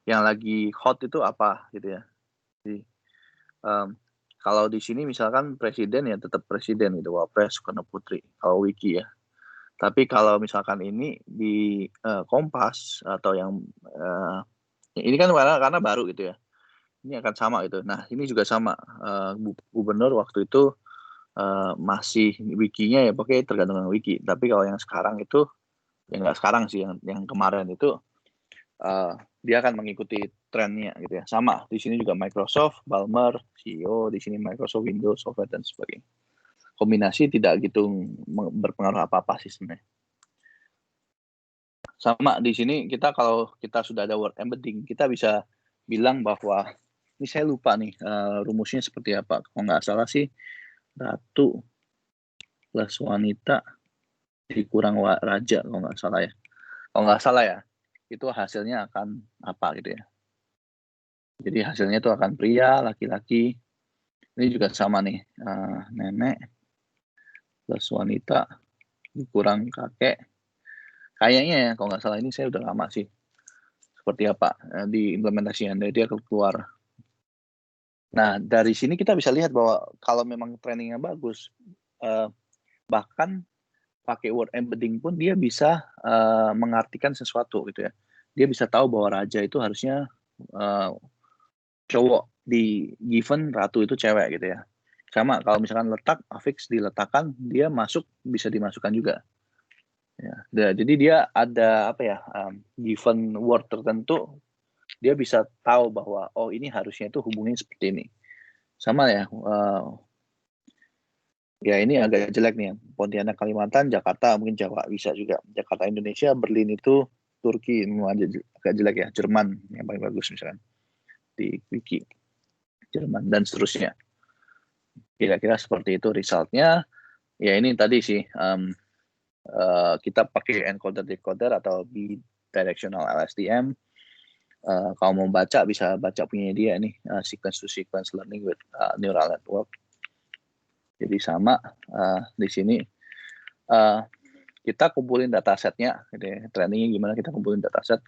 yang lagi hot itu apa gitu ya. Jadi kalau di sini misalkan presiden ya tetap presiden gitu, Wapres Soekarno Putri. Kalau wiki ya. Tapi kalau misalkan ini di Kompas atau yang ini kan karena baru gitu ya. Ini akan sama gitu. Nah ini juga sama. Gubernur waktu itu masih wikinya ya pokoknya tergantung dengan wiki. Tapi kalau yang sekarang itu ya nggak sekarang sih, yang kemarin itu dia akan mengikuti trennya gitu ya. Sama di sini juga Microsoft, Ballmer, CEO di sini Microsoft, Windows, Software dan sebagainya. Kombinasi tidak gitu berpengaruh apa-apa sih sebenarnya. Sama di sini kita kalau kita sudah ada word embedding, kita bisa bilang bahwa ini saya lupa nih rumusnya seperti apa. Kalau nggak salah sih ratu plus wanita dikurang raja kalau nggak salah ya. Kalau nggak salah ya, itu hasilnya akan apa gitu ya. Jadi hasilnya itu akan pria, laki-laki. Ini juga sama nih, nenek plus wanita dikurang kakek. Kayaknya ya, kalau nggak salah ini saya udah lama sih. Seperti apa di implementasinya, dia keluar. Nah, dari sini kita bisa lihat bahwa kalau memang trainingnya bagus, bahkan pakai word embedding pun dia bisa mengartikan sesuatu gitu ya. Dia bisa tahu bahwa raja itu harusnya cowok, di given ratu itu cewek gitu ya. Sama kalau misalkan letak, affix diletakkan, dia masuk bisa dimasukkan juga. Ya, jadi dia ada apa ya, given word tertentu, dia bisa tahu bahwa oh ini harusnya itu hubungannya seperti ini. Sama ya, ya ini agak jelek nih, Pontianak Kalimantan, Jakarta mungkin Jawa bisa juga. Jakarta Indonesia, Berlin itu Turki, agak jelek ya. Jerman yang paling bagus misalkan di wiki, Jerman dan seterusnya. Kira-kira seperti itu resultnya. Ya ini tadi sih kita pakai encoder decoder atau bidirectional LSTM. Kalau mau baca bisa baca punya dia nih, sequence to sequence learning with neural network. Jadi sama di sini kita kumpulin datasetnya, gitu ya. Trainingnya gimana kita kumpulin dataset.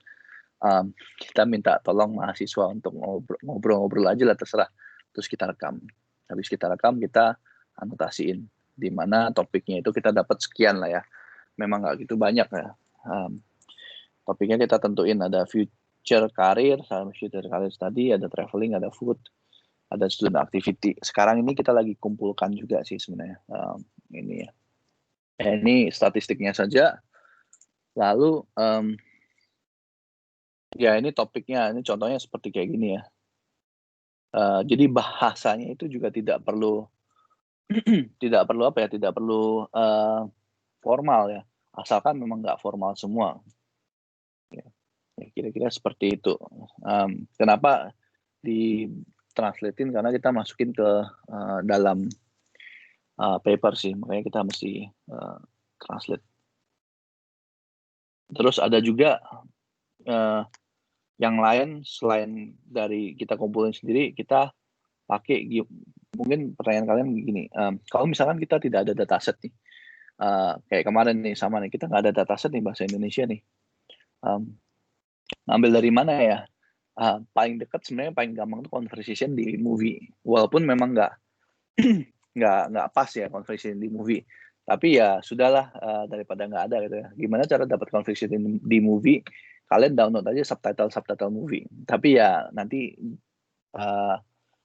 Kita minta tolong mahasiswa untuk ngobrol-ngobrol aja lah, terserah. Terus kita rekam. Habis kita rekam, kita anotasiin. Di mana topiknya itu kita dapat sekian lah ya. Memang nggak gitu banyak ya. Topiknya kita tentuin, ada future career, future career study, ada traveling, ada food, ada student activity. Sekarang ini kita lagi kumpulkan juga sih sebenarnya. Ini ya. Ini statistiknya saja. Lalu ya ini topiknya, ini contohnya seperti kayak gini ya. Jadi bahasanya itu juga tidak perlu tidak perlu formal ya, asalkan memang nggak formal semua. Ya, kira-kira seperti itu. Kenapa di translatein, karena kita masukin ke dalam paper sih, makanya kita mesti translate. Terus ada juga yang lain selain dari kita kumpulin sendiri, kita pakai, mungkin pertanyaan kalian begini, kalau misalkan kita tidak ada dataset nih, kayak kemarin nih sama nih, kita nggak ada dataset nih bahasa Indonesia nih, ngambil dari mana ya? Paling dekat sebenarnya paling gampang tuh conversation di movie, walaupun memang nggak pas ya conversation di movie, Tapi ya sudahlah, daripada nggak ada gitu ya. Gimana cara dapat conviction di movie? Kalian download aja subtitle movie. Tapi ya nanti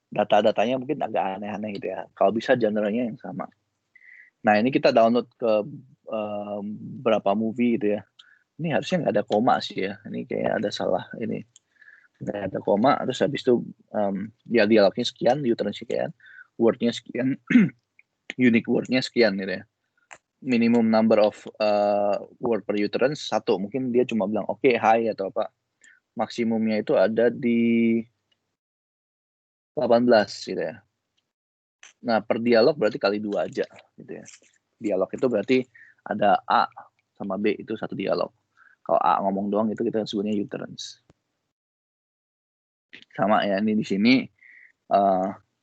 data-datanya mungkin agak aneh-aneh gitu ya. Kalau bisa genre-nya yang sama. Nah ini kita download ke berapa movie gitu ya. Ini harusnya nggak ada koma sih ya. Ini kayak ada salah ini. Nggak ada koma. Terus habis itu ya dialognya sekian, U-turn sekian, word-nya sekian, unique word-nya sekian gitu ya. Minimum number of word per utterance 1. Mungkin dia cuma bilang oke, hi atau apa. Maksimumnya itu ada di 18 gitu ya. Nah, per dialog berarti kali 2 aja gitu ya. Dialog itu berarti ada A sama B itu satu dialog. Kalau A ngomong doang itu kita sebutnya utterance. Sama ya, ini di sini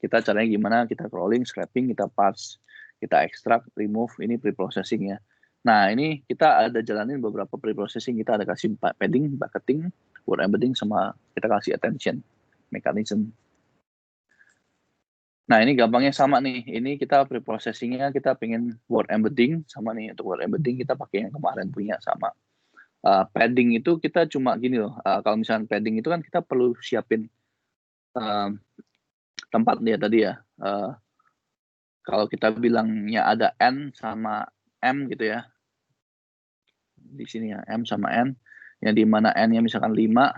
kita caranya gimana, kita crawling, scraping, kita parse, kita extract, remove, ini pre-processing ya. Nah, ini kita ada jalanin beberapa pre-processing, kita ada kasih padding, bucketing, word embedding, sama kita kasih attention mechanism. Nah, ini gampangnya sama nih. Ini kita pre-processingnya kita pengen word embedding sama nih. Untuk word embedding kita pakai yang kemarin punya sama. Padding itu kita cuma gini loh. Kalau misalnya padding itu kan kita perlu siapin tempat dia tadi ya. Kalau kita bilangnya ada N sama M gitu ya. Di sini ya, M sama N. Yang di mana N-nya misalkan 5,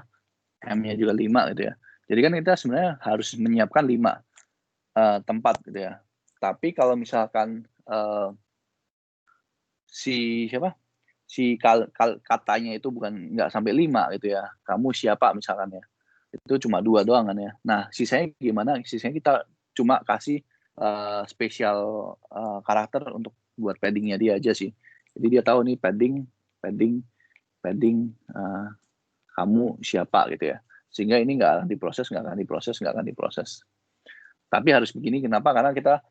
M-nya juga 5 gitu ya. Jadi kan kita sebenarnya harus menyiapkan 5 tempat gitu ya. Tapi kalau misalkan si katanya itu bukan nggak sampai 5 gitu ya. Kamu siapa misalkan ya. Itu cuma 2 doang kan ya. Nah, sisanya gimana? Sisanya kita cuma kasih spesial karakter untuk buat paddingnya dia aja sih. Jadi dia tahu nih padding, kamu siapa gitu ya. Sehingga ini nggak akan diproses. Tapi harus begini, kenapa? Karena kita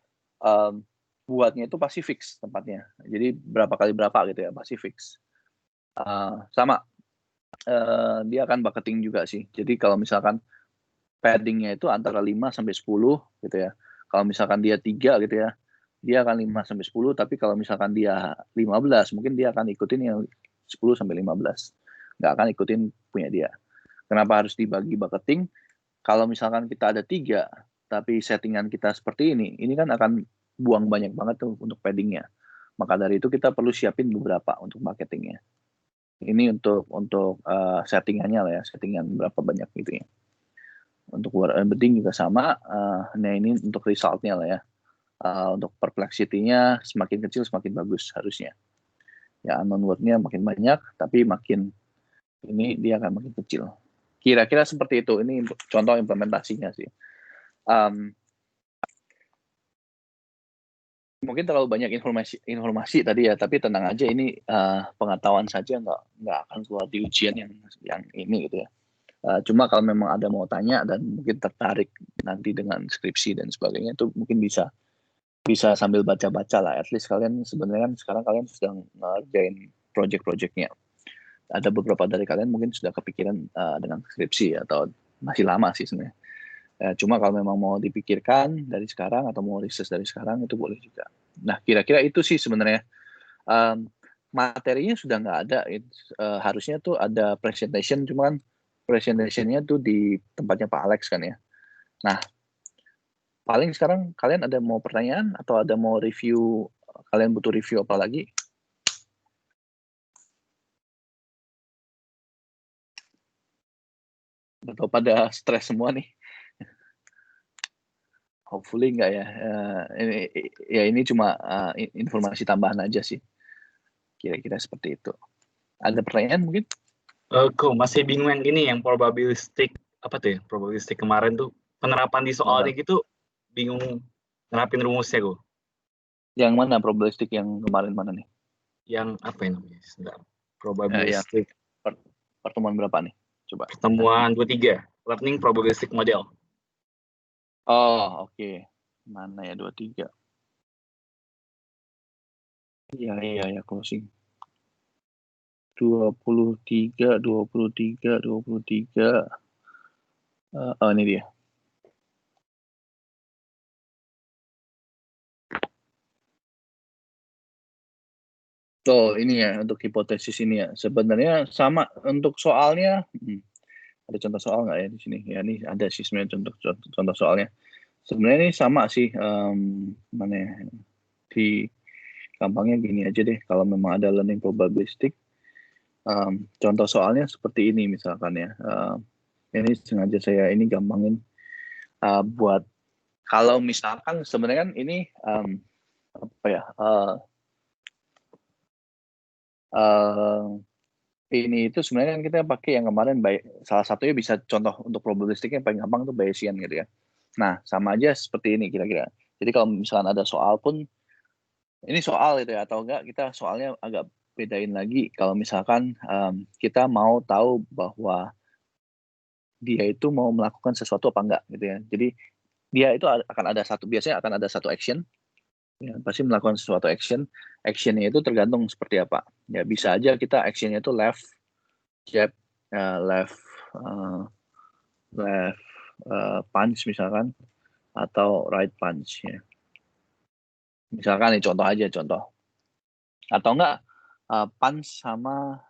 buatnya itu pasti fix tempatnya. Jadi berapa kali berapa gitu ya, pasti fix. Sama, dia akan bucketing juga sih. Jadi kalau misalkan paddingnya itu antara 5 sampai 10 gitu ya. Kalau misalkan dia 3 gitu ya, dia akan 5 sampai 10, tapi kalau misalkan dia 15, mungkin dia akan ikutin yang 10 sampai 15. Nggak akan ikutin punya dia. Kenapa harus dibagi bucketing? Kalau misalkan kita ada 3, tapi settingan kita seperti ini kan akan buang banyak banget tuh untuk paddingnya. Maka dari itu kita perlu siapin beberapa untuk marketingnya. Ini untuk settingannya lah ya, settingan berapa banyak gitu ya. Untuk word embedding juga sama. Nah ini untuk resultnya lah ya. Untuk perplexity-nya semakin kecil semakin bagus harusnya. Ya unknown word-nya makin banyak, tapi makin ini dia akan makin kecil. Kira-kira seperti itu. Ini contoh implementasinya sih. Mungkin terlalu banyak informasi tadi ya, tapi tenang aja, ini pengetahuan saja, nggak akan keluar di ujian yang ini gitu ya. Cuma kalau memang ada mau tanya dan mungkin tertarik nanti dengan skripsi dan sebagainya, itu mungkin bisa sambil baca-baca lah. At least kalian sebenarnya kan sekarang kalian sedang ngerjain project-projectnya. Ada beberapa dari kalian mungkin sudah kepikiran dengan skripsi atau masih lama sih sebenarnya. Cuma kalau memang mau dipikirkan dari sekarang atau mau riset dari sekarang itu boleh juga. Nah, kira-kira itu sih sebenarnya. Materinya sudah nggak ada. Harusnya tuh ada presentation, cuman presentationnya tuh di tempatnya Pak Alex kan ya. Nah, paling sekarang kalian ada mau pertanyaan atau ada mau review, kalian butuh review apa lagi? Atau pada stres semua nih? Hopefully enggak ya. Ini cuma informasi tambahan aja sih. Kira-kira seperti itu. Ada pertanyaan mungkin? Kok masih bingung yang ini, yang probabilistik apa tuh ya? Probabilistik kemarin tuh penerapan di soalnya gitu, bingung nerapin rumusnya kok. Yang mana probabilistik yang kemarin mana nih? Yang apa ya namanya? Sebentar. Probabilistik. Pertemuan berapa nih? Coba. Pertemuan 23. Learning probabilistic model. Oh, oke. Mana ya 23? Iya, closing. 23. Oh, ini dia. Oh, ini ya untuk hipotesis ini ya. Sebenarnya sama untuk soalnya. Ada contoh soal nggak ya di sini? Ya ini ada sih sebenarnya contoh soalnya. Sebenarnya ini sama sih. Mana ya? Di gampangnya gini aja deh. Kalau memang ada learning probabilistic, contoh soalnya seperti ini misalkan ya. Ini sengaja saya ini gampangin buat kalau misalkan sebenarnya kan ini apa ya? Ini itu sebenarnya kan kita pakai yang kemarin salah satunya bisa contoh untuk probabilistiknya yang paling gampang tuh Bayesian gitu ya. Nah, sama aja seperti ini kira-kira. Jadi kalau misalkan ada soal pun ini soal itu ya atau enggak kita soalnya agak bedain lagi kalau misalkan kita mau tahu bahwa dia itu mau melakukan sesuatu apa enggak gitu ya. Jadi dia itu akan ada biasanya akan ada satu action ya, pasti melakukan sesuatu actionnya itu tergantung seperti apa ya, bisa aja kita actionnya itu left jab, left punch misalkan atau right punch ya, misalkan ini contoh atau enggak punch sama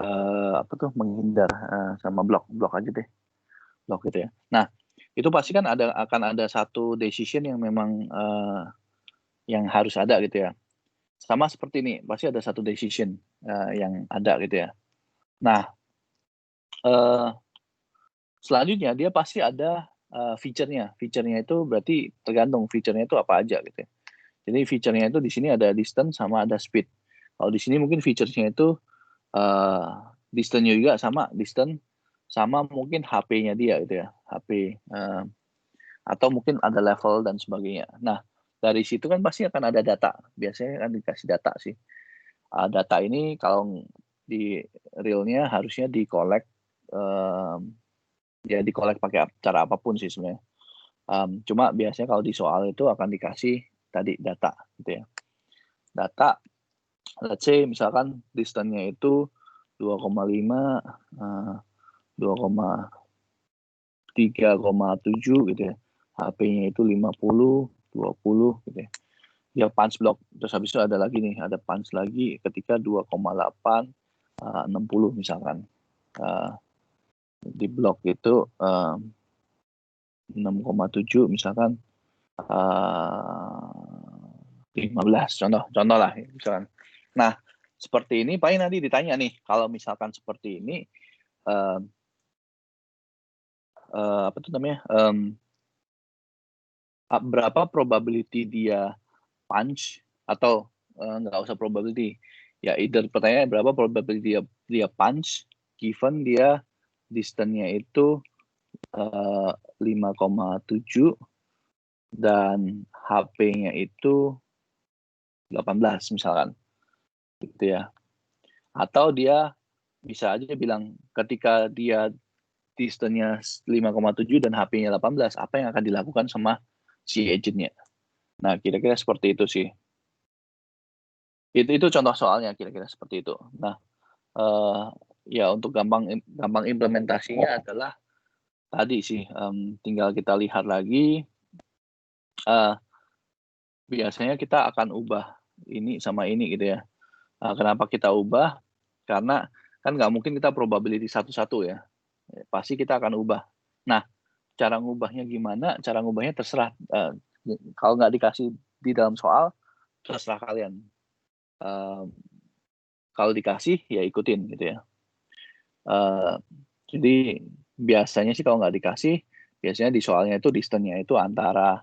apa tuh menghindar, sama blok aja deh, blok gitu ya. Nah itu pasti kan akan ada satu decision yang memang yang harus ada gitu ya. Sama seperti ini, pasti ada satu decision yang ada gitu ya. Nah, selanjutnya dia pasti ada feature-nya. Feature-nya itu berarti tergantung feature-nya itu apa aja gitu ya. Jadi feature-nya itu di sini ada distance sama ada speed. Kalau di sini mungkin feature-nya itu distance-nya juga sama, distance sama mungkin HP-nya dia gitu ya. HP atau mungkin ada level dan sebagainya. Nah, dari situ kan pasti akan ada data. Biasanya kan dikasih data sih. Data ini kalau di realnya harusnya di-collect ya di-collect pakai cara apapun sih sebenarnya. Cuma biasanya kalau di soal itu akan dikasih tadi data gitu ya. Data, let's say misalkan distance-nya itu 2,5, 2,3,7 gitu ya. HP-nya itu 50, 20 gitu ya. Dia punch block. Terus habis itu ada lagi nih, ada punch lagi ketika 2,8, 60 misalkan. Di blok itu 6,7 misalkan 15 contoh lah misalkan. Nah seperti ini paling nanti ditanya nih kalau misalkan seperti ini apa tuh namanya berapa probability dia punch atau nggak usah probability ya, either pertanyaan berapa probability dia punch given dia distance-nya itu 5,7 dan HP-nya itu 18 misalkan gitu ya. Atau dia bisa aja bilang ketika dia distance-nya 5,7 dan HP-nya 18, apa yang akan dilakukan sama si agent-nya. Nah, kira-kira seperti itu sih. Itu contoh soalnya kira-kira seperti itu. Nah, ya untuk gampang implementasinya adalah tadi sih, tinggal kita lihat lagi. Biasanya kita akan ubah ini sama ini gitu ya. Kenapa kita ubah? Karena kan nggak mungkin kita probability satu-satu ya. Pasti kita akan ubah. Nah, cara ngubahnya gimana? Cara ngubahnya terserah. Kalau nggak dikasih di dalam soal, terserah kalian. Kalau dikasih, ya ikutin gitu ya. Jadi biasanya sih kalau nggak dikasih, biasanya di soalnya itu distance-nya itu antara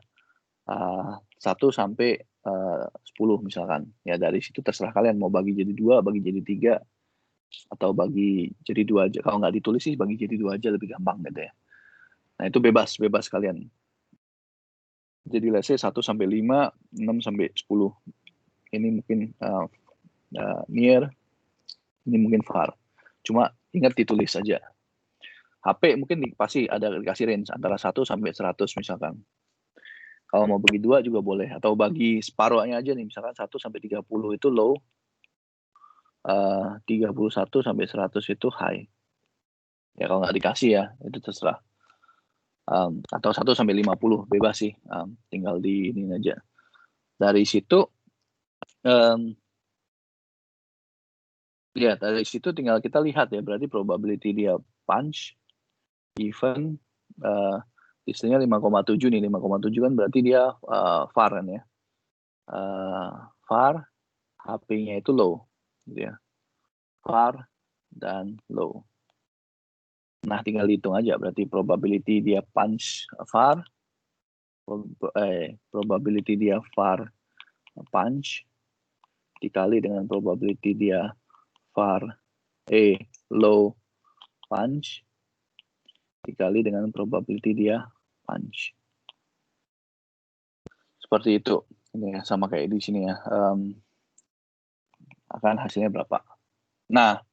1 sampai 10 misalkan. Ya dari situ terserah kalian mau bagi jadi 2, bagi jadi 3, atau bagi jadi 2 aja. Kalau nggak ditulis sih bagi jadi 2 aja lebih gampang gitu ya. Nah itu bebas kalian. Jadi let's say 1 sampai 5, 6 sampai 10. Ini mungkin near, ini mungkin far. Cuma ingat ditulis saja. HP mungkin pasti ada dikasih range antara 1 sampai 100 misalkan. Kalau mau bagi 2 juga boleh, atau bagi separuhnya aja nih, misalkan 1 sampai 30 itu low, 31 sampai 100 itu high. Ya kalau nggak dikasih ya, itu terserah. atau 1 sampai 50 bebas sih, tinggal di ini aja. Dari situ ya dari situ tinggal kita lihat ya, berarti probability dia punch, even, istilahnya 5,7 nih, 5,7 kan berarti dia VAR kan ya. VAR, HP-nya itu low, gitu ya. VAR dan low. Nah, tinggal dihitung aja berarti probability dia punch VAR, probability dia VAR punch dikali dengan probability dia VAR low punch dikali dengan probability dia punch. Seperti itu. Ini ya, sama kayak di sini ya. Akan hasilnya berapa. Nah,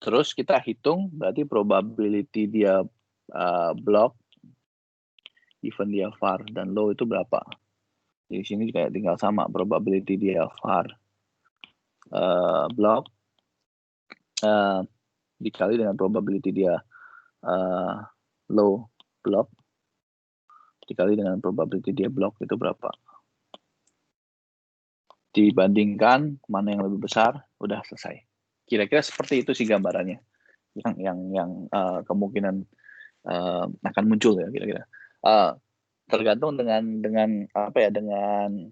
terus kita hitung berarti probability dia block, even dia VAR dan low itu berapa. Di sini kayak tinggal sama probability dia VAR block dikali dengan probability dia low block dikali dengan probability dia block itu berapa. Dibandingkan mana yang lebih besar, udah selesai. Kira-kira seperti itu sih gambarannya. Yang kemungkinan akan muncul ya kira-kira. Tergantung dengan apa ya, dengan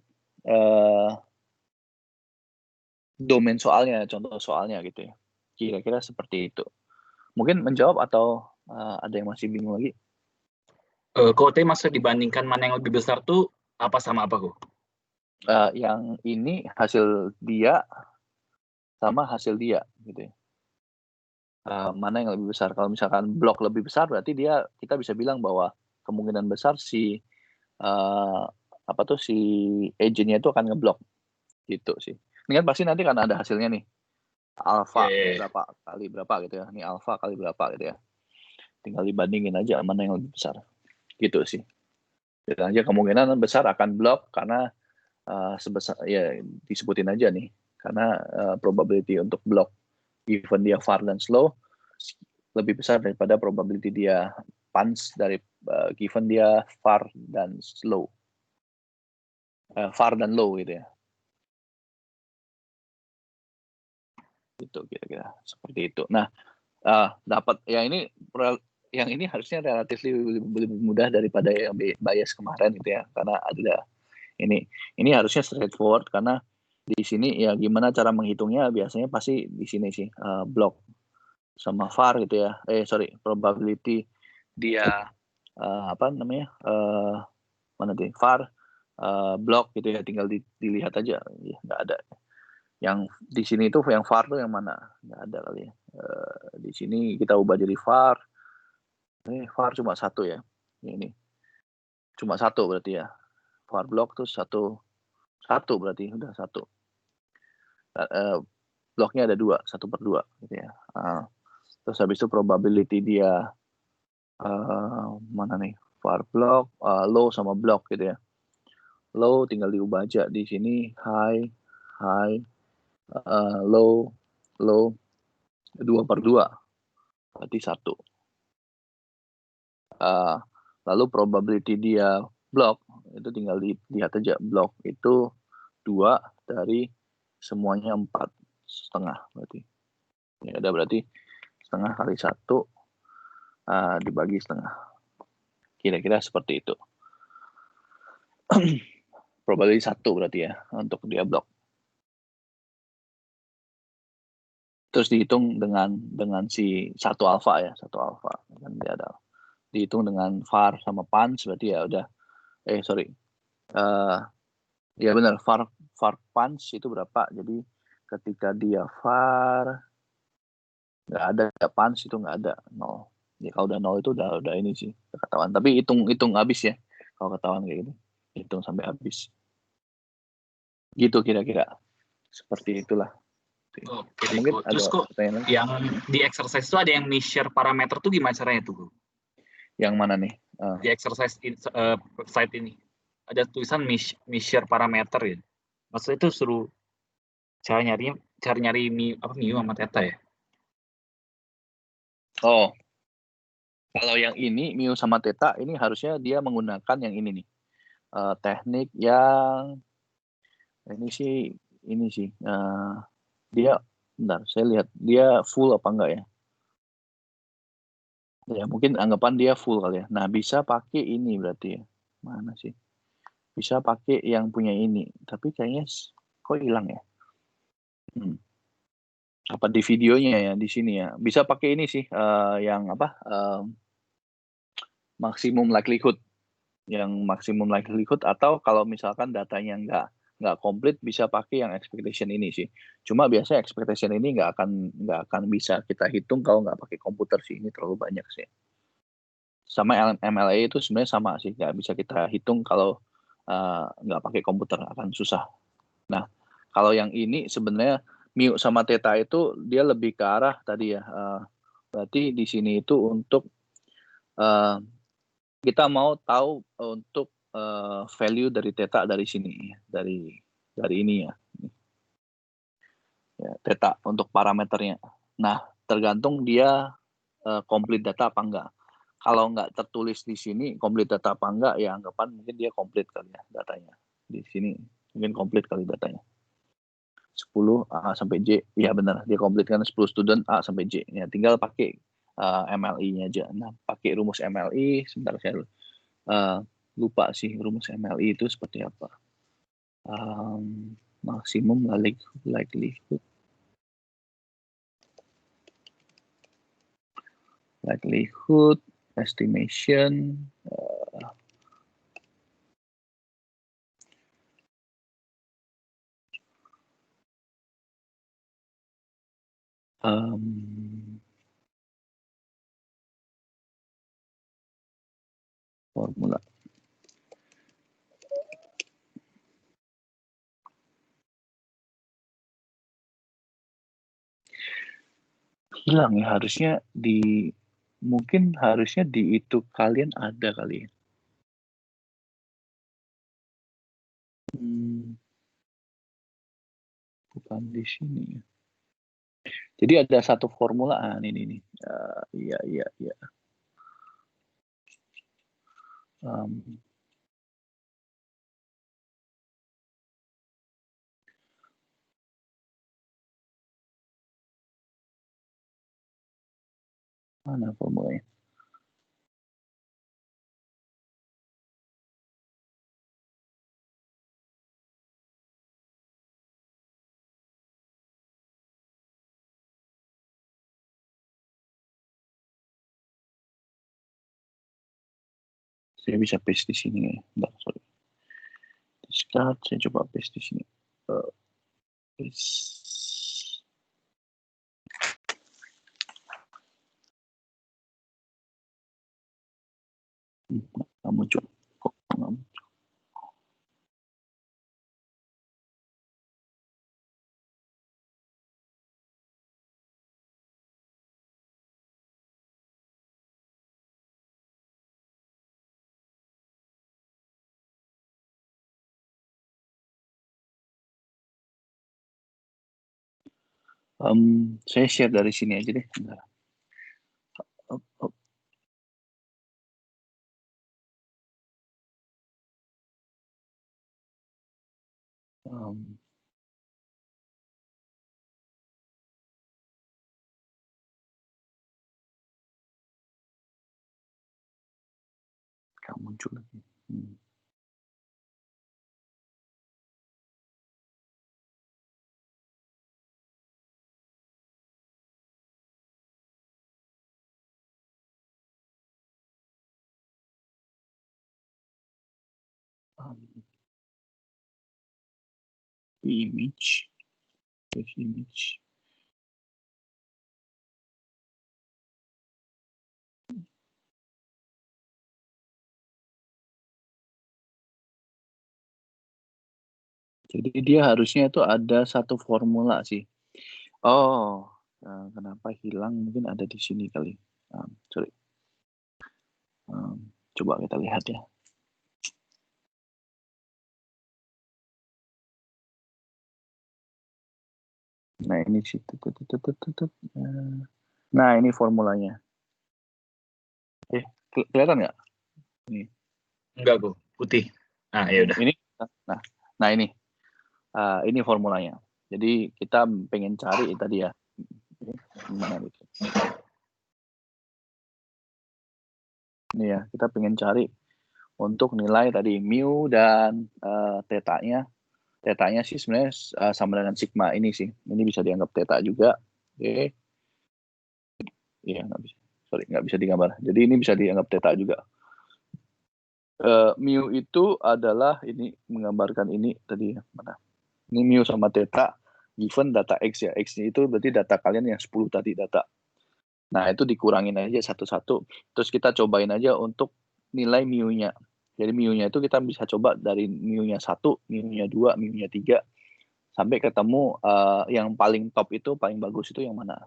domain soalnya, contoh soalnya gitu ya. Kira-kira seperti itu. Mungkin menjawab atau ada yang masih bingung lagi? Kok maksud dibandingkan mana yang lebih besar tuh apa sama apa kok? Yang ini hasil dia sama hasil dia gitu ya. Mana yang lebih besar? Kalau misalkan blok lebih besar berarti kita bisa bilang bahwa kemungkinan besar si agentnya itu akan ngeblok gitu sih. Ini kan pasti nanti kan ada hasilnya nih. Alpha berapa kali berapa gitu ya. Ini alpha kali berapa gitu ya. Tinggal dibandingin aja mana yang lebih besar. Gitu sih. Jadi aja kemungkinan besar akan blok karena sebesar ya disebutin aja nih. Karena probability untuk blok even dia far dan slow lebih besar daripada probability dia punch dari given dia far dan slow. Far dan low gitu ya. Gitu kira-kira seperti itu. Nah, dapat yang ini harusnya relatif lebih mudah daripada yang bias kemarin gitu ya, karena ada ini harusnya straightforward karena di sini ya gimana cara menghitungnya biasanya pasti di sini sih block sama VAR gitu ya. Probability dia mana tuh VAR block gitu ya, tinggal dilihat aja ya, nggak ada. Yang di sini itu yang VAR tuh yang mana? Nggak ada kali ya. Di sini kita ubah jadi VAR. VAR cuma satu ya. Ini cuma satu berarti ya. VAR block tuh satu berarti udah satu. Bloknya ada 2, 1/2 gitu ya. Terus habis itu probability dia mana nih? VAR block, low sama block gitu ya. Low tinggal diubah aja di sini high, low 2/2 berarti 1. Lalu probability dia block itu tinggal dilihat aja, block itu 2 dari semuanya 4,5 berarti. Ya udah berarti setengah kali 1 dibagi setengah. Kira-kira seperti itu. Probability 1 berarti ya untuk dia block. Terus dihitung dengan si 1 alpha ya, 1 alpha kan dia ada. Dihitung dengan VAR sama punch berarti ya udah ya benar VAR punch itu berapa. Jadi ketika dia VAR nggak ada punch itu nggak ada 0. Ya kalau udah 0 itu udah ini sih ketahuan. Tapi hitung habis ya kalau ketahuan kayak gitu. Hitung sampai habis. Gitu kira-kira. Seperti itulah. Oke, mungkin ada terus kok pertanyaan lagi? yang di exercise itu ada yang measure parameter tuh gimana caranya tuh? Yang mana nih? Di exercise website ini ada tulisan measure parameter ya. Maksudnya itu suruh cara nyari mu sama theta ya? Oh, Kalau yang ini mu sama theta ini harusnya dia menggunakan yang ini nih. Teknik yang ini sih dia bentar saya lihat dia full apa enggak ya. Ya mungkin anggapan dia full kali ya. Nah bisa pakai ini berarti ya. Mana sih? Bisa pakai yang punya ini. Tapi kayaknya kok hilang ya? Apa di videonya ya di sini ya? Bisa pakai ini sih yang apa? Maksimum likelihood. Yang maksimum likelihood atau kalau misalkan datanya nggak komplit bisa pakai yang expectation ini sih. Cuma biasanya expectation ini nggak akan bisa kita hitung kalau nggak pakai komputer sih, ini terlalu banyak sih. Sama MLA itu sebenarnya sama sih, nggak bisa kita hitung kalau nggak pakai komputer, akan susah. Nah kalau yang ini sebenarnya mu sama theta itu dia lebih ke arah tadi ya, berarti di sini itu untuk kita mau tahu untuk value dari theta dari sini, dari ini ya. Theta untuk parameternya. Nah, tergantung dia komplit data apa enggak. Kalau enggak tertulis di sini komplit data apa enggak, ya anggapan mungkin dia komplit kali ya datanya. Di sini mungkin komplit kali datanya. 10 A sampai J, ya benar, dia komplit kan 10 student A sampai J. Ya, tinggal pakai MLI-nya aja. Nah, pakai rumus MLI, sebentar saya lupa sih rumus MLI itu seperti apa. Maksimum likelihood estimation formula. Hilang ya, harusnya mungkin harusnya di itu kalian ada kali ya. Bukan di sini ya. Jadi ada satu formula ini nih. Iya. Mana formulanya? Saya bisa paste di sini ya. Bentar, sorry. Discard, saya coba paste di sini. Paste. Nggak muncul. Kok nggak muncul? Saya share dari sini aja deh. Bentar. Nggak muncul lagi. Image. Jadi dia harusnya itu ada satu formula sih. Oh, kenapa hilang? Mungkin ada di sini kali. Sorry. Coba kita lihat ya. Nah ini sih. Nah ini formulanya. Kelihatan nggak? Enggak, Ko. Putih. Nah, ya udah. Ini, nah ini formulanya. Jadi kita pengen cari tadi ya. Gimana gitu? Ini ya, kita pengen cari untuk nilai tadi mu dan tetanya. Tetanya sih sebenarnya sama dengan sigma ini sih. Ini bisa dianggap teta juga. Oke. Iya, nggak bisa digambar. Jadi ini bisa dianggap teta juga. Mu itu adalah ini menggambarkan ini tadi mana? Ini mu sama teta given data x ya. X-nya itu berarti data kalian yang 10 tadi data. Nah, itu dikurangin aja satu-satu. Terus kita cobain aja untuk nilai mu-nya. Jadi mu-nya itu kita bisa coba dari mu-nya 1, mu-nya 2, mu-nya 3 sampai ketemu yang paling top itu paling bagus itu yang mana.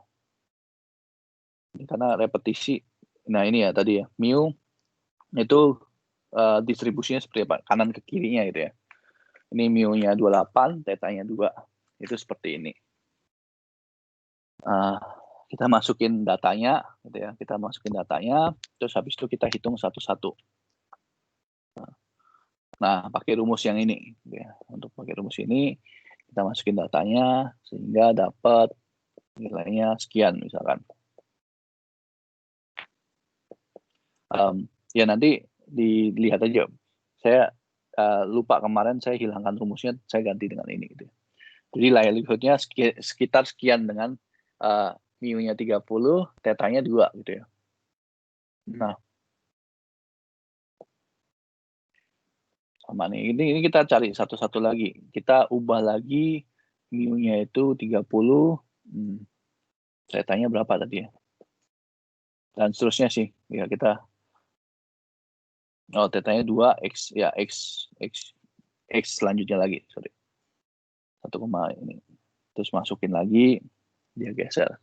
Karena repetisi. Nah, ini ya tadi ya. Mu itu distribusinya seperti apa? Kanan ke kirinya gitu ya. Ini mu-nya 28, tetanya 2. Itu seperti ini. Kita masukin datanya, gitu ya. Kita masukin datanya, terus habis itu kita hitung satu-satu. Nah, pakai rumus yang ini. Gitu ya. Untuk pakai rumus ini, kita masukin datanya, sehingga dapat nilainya sekian misalkan. Ya nanti dilihat aja. Saya lupa kemarin saya hilangkan rumusnya, saya ganti dengan ini. Gitu. Jadi likelihood-nya sekitar sekian dengan mu-nya 30, tetanya 2 gitu ya. Nah, sama nih. Ini kita cari satu-satu lagi. Kita ubah lagi mu-nya itu 30. Tetanya berapa tadi ya? Dan seterusnya sih. Ya kita tetanya 2 x ya x selanjutnya lagi, sorry. 1, ini. Terus masukin lagi, dia geser.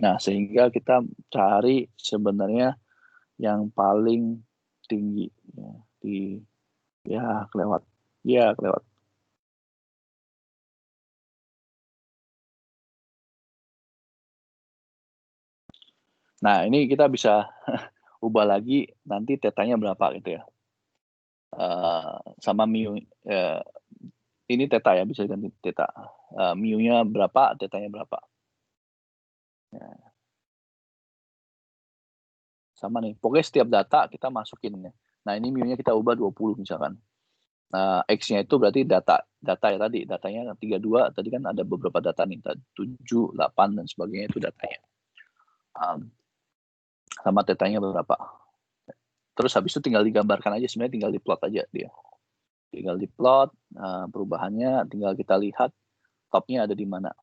Nah, sehingga kita cari sebenarnya yang paling tinggi ya, kelewat. Nah, ini kita bisa ubah lagi nanti tetanya berapa gitu ya. Sama mu ini teta ya, bisa ganti teta. Mu-nya berapa, tetanya berapa. Nah, sama nih, pokoknya setiap data kita masukin ya. Nah, ini mu-nya kita ubah 20 misalkan. X-nya itu berarti data ya tadi, datanya 32, tadi kan ada beberapa data nih, 7, 8 dan sebagainya itu datanya. Sama tetanya berapa. Terus habis itu tinggal digambarkan aja, sebenarnya tinggal diplot aja dia. Tinggal diplot perubahannya, tinggal kita lihat topnya ada di mana.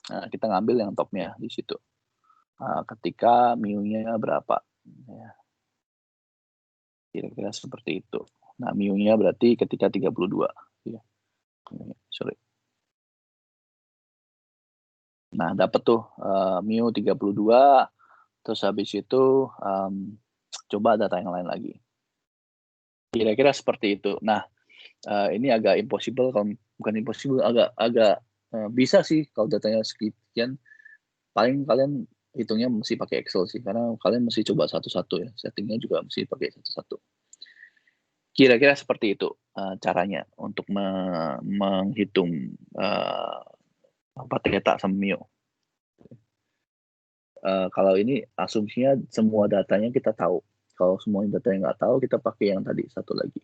Nah, kita ngambil yang topnya di situ. Ketika mu-nya berapa. Ya. Kira-kira seperti itu. Nah, mu-nya berarti ketika 32. Ya. Sorry. Nah, dapat tuh mu 32, terus habis itu coba data yang lain lagi. Kira-kira seperti itu. Nah, ini agak impossible, kalau bukan impossible, agak bisa sih kalau datanya sekian. Paling kalian hitungnya mesti pakai Excel sih, karena kalian mesti coba satu-satu ya. Settingnya juga mesti pakai satu-satu. Kira-kira seperti itu caranya untuk menghitung theta sama mu. Kalau ini asumsinya semua datanya kita tahu. Kalau semua datanya nggak tahu, kita pakai yang tadi satu lagi.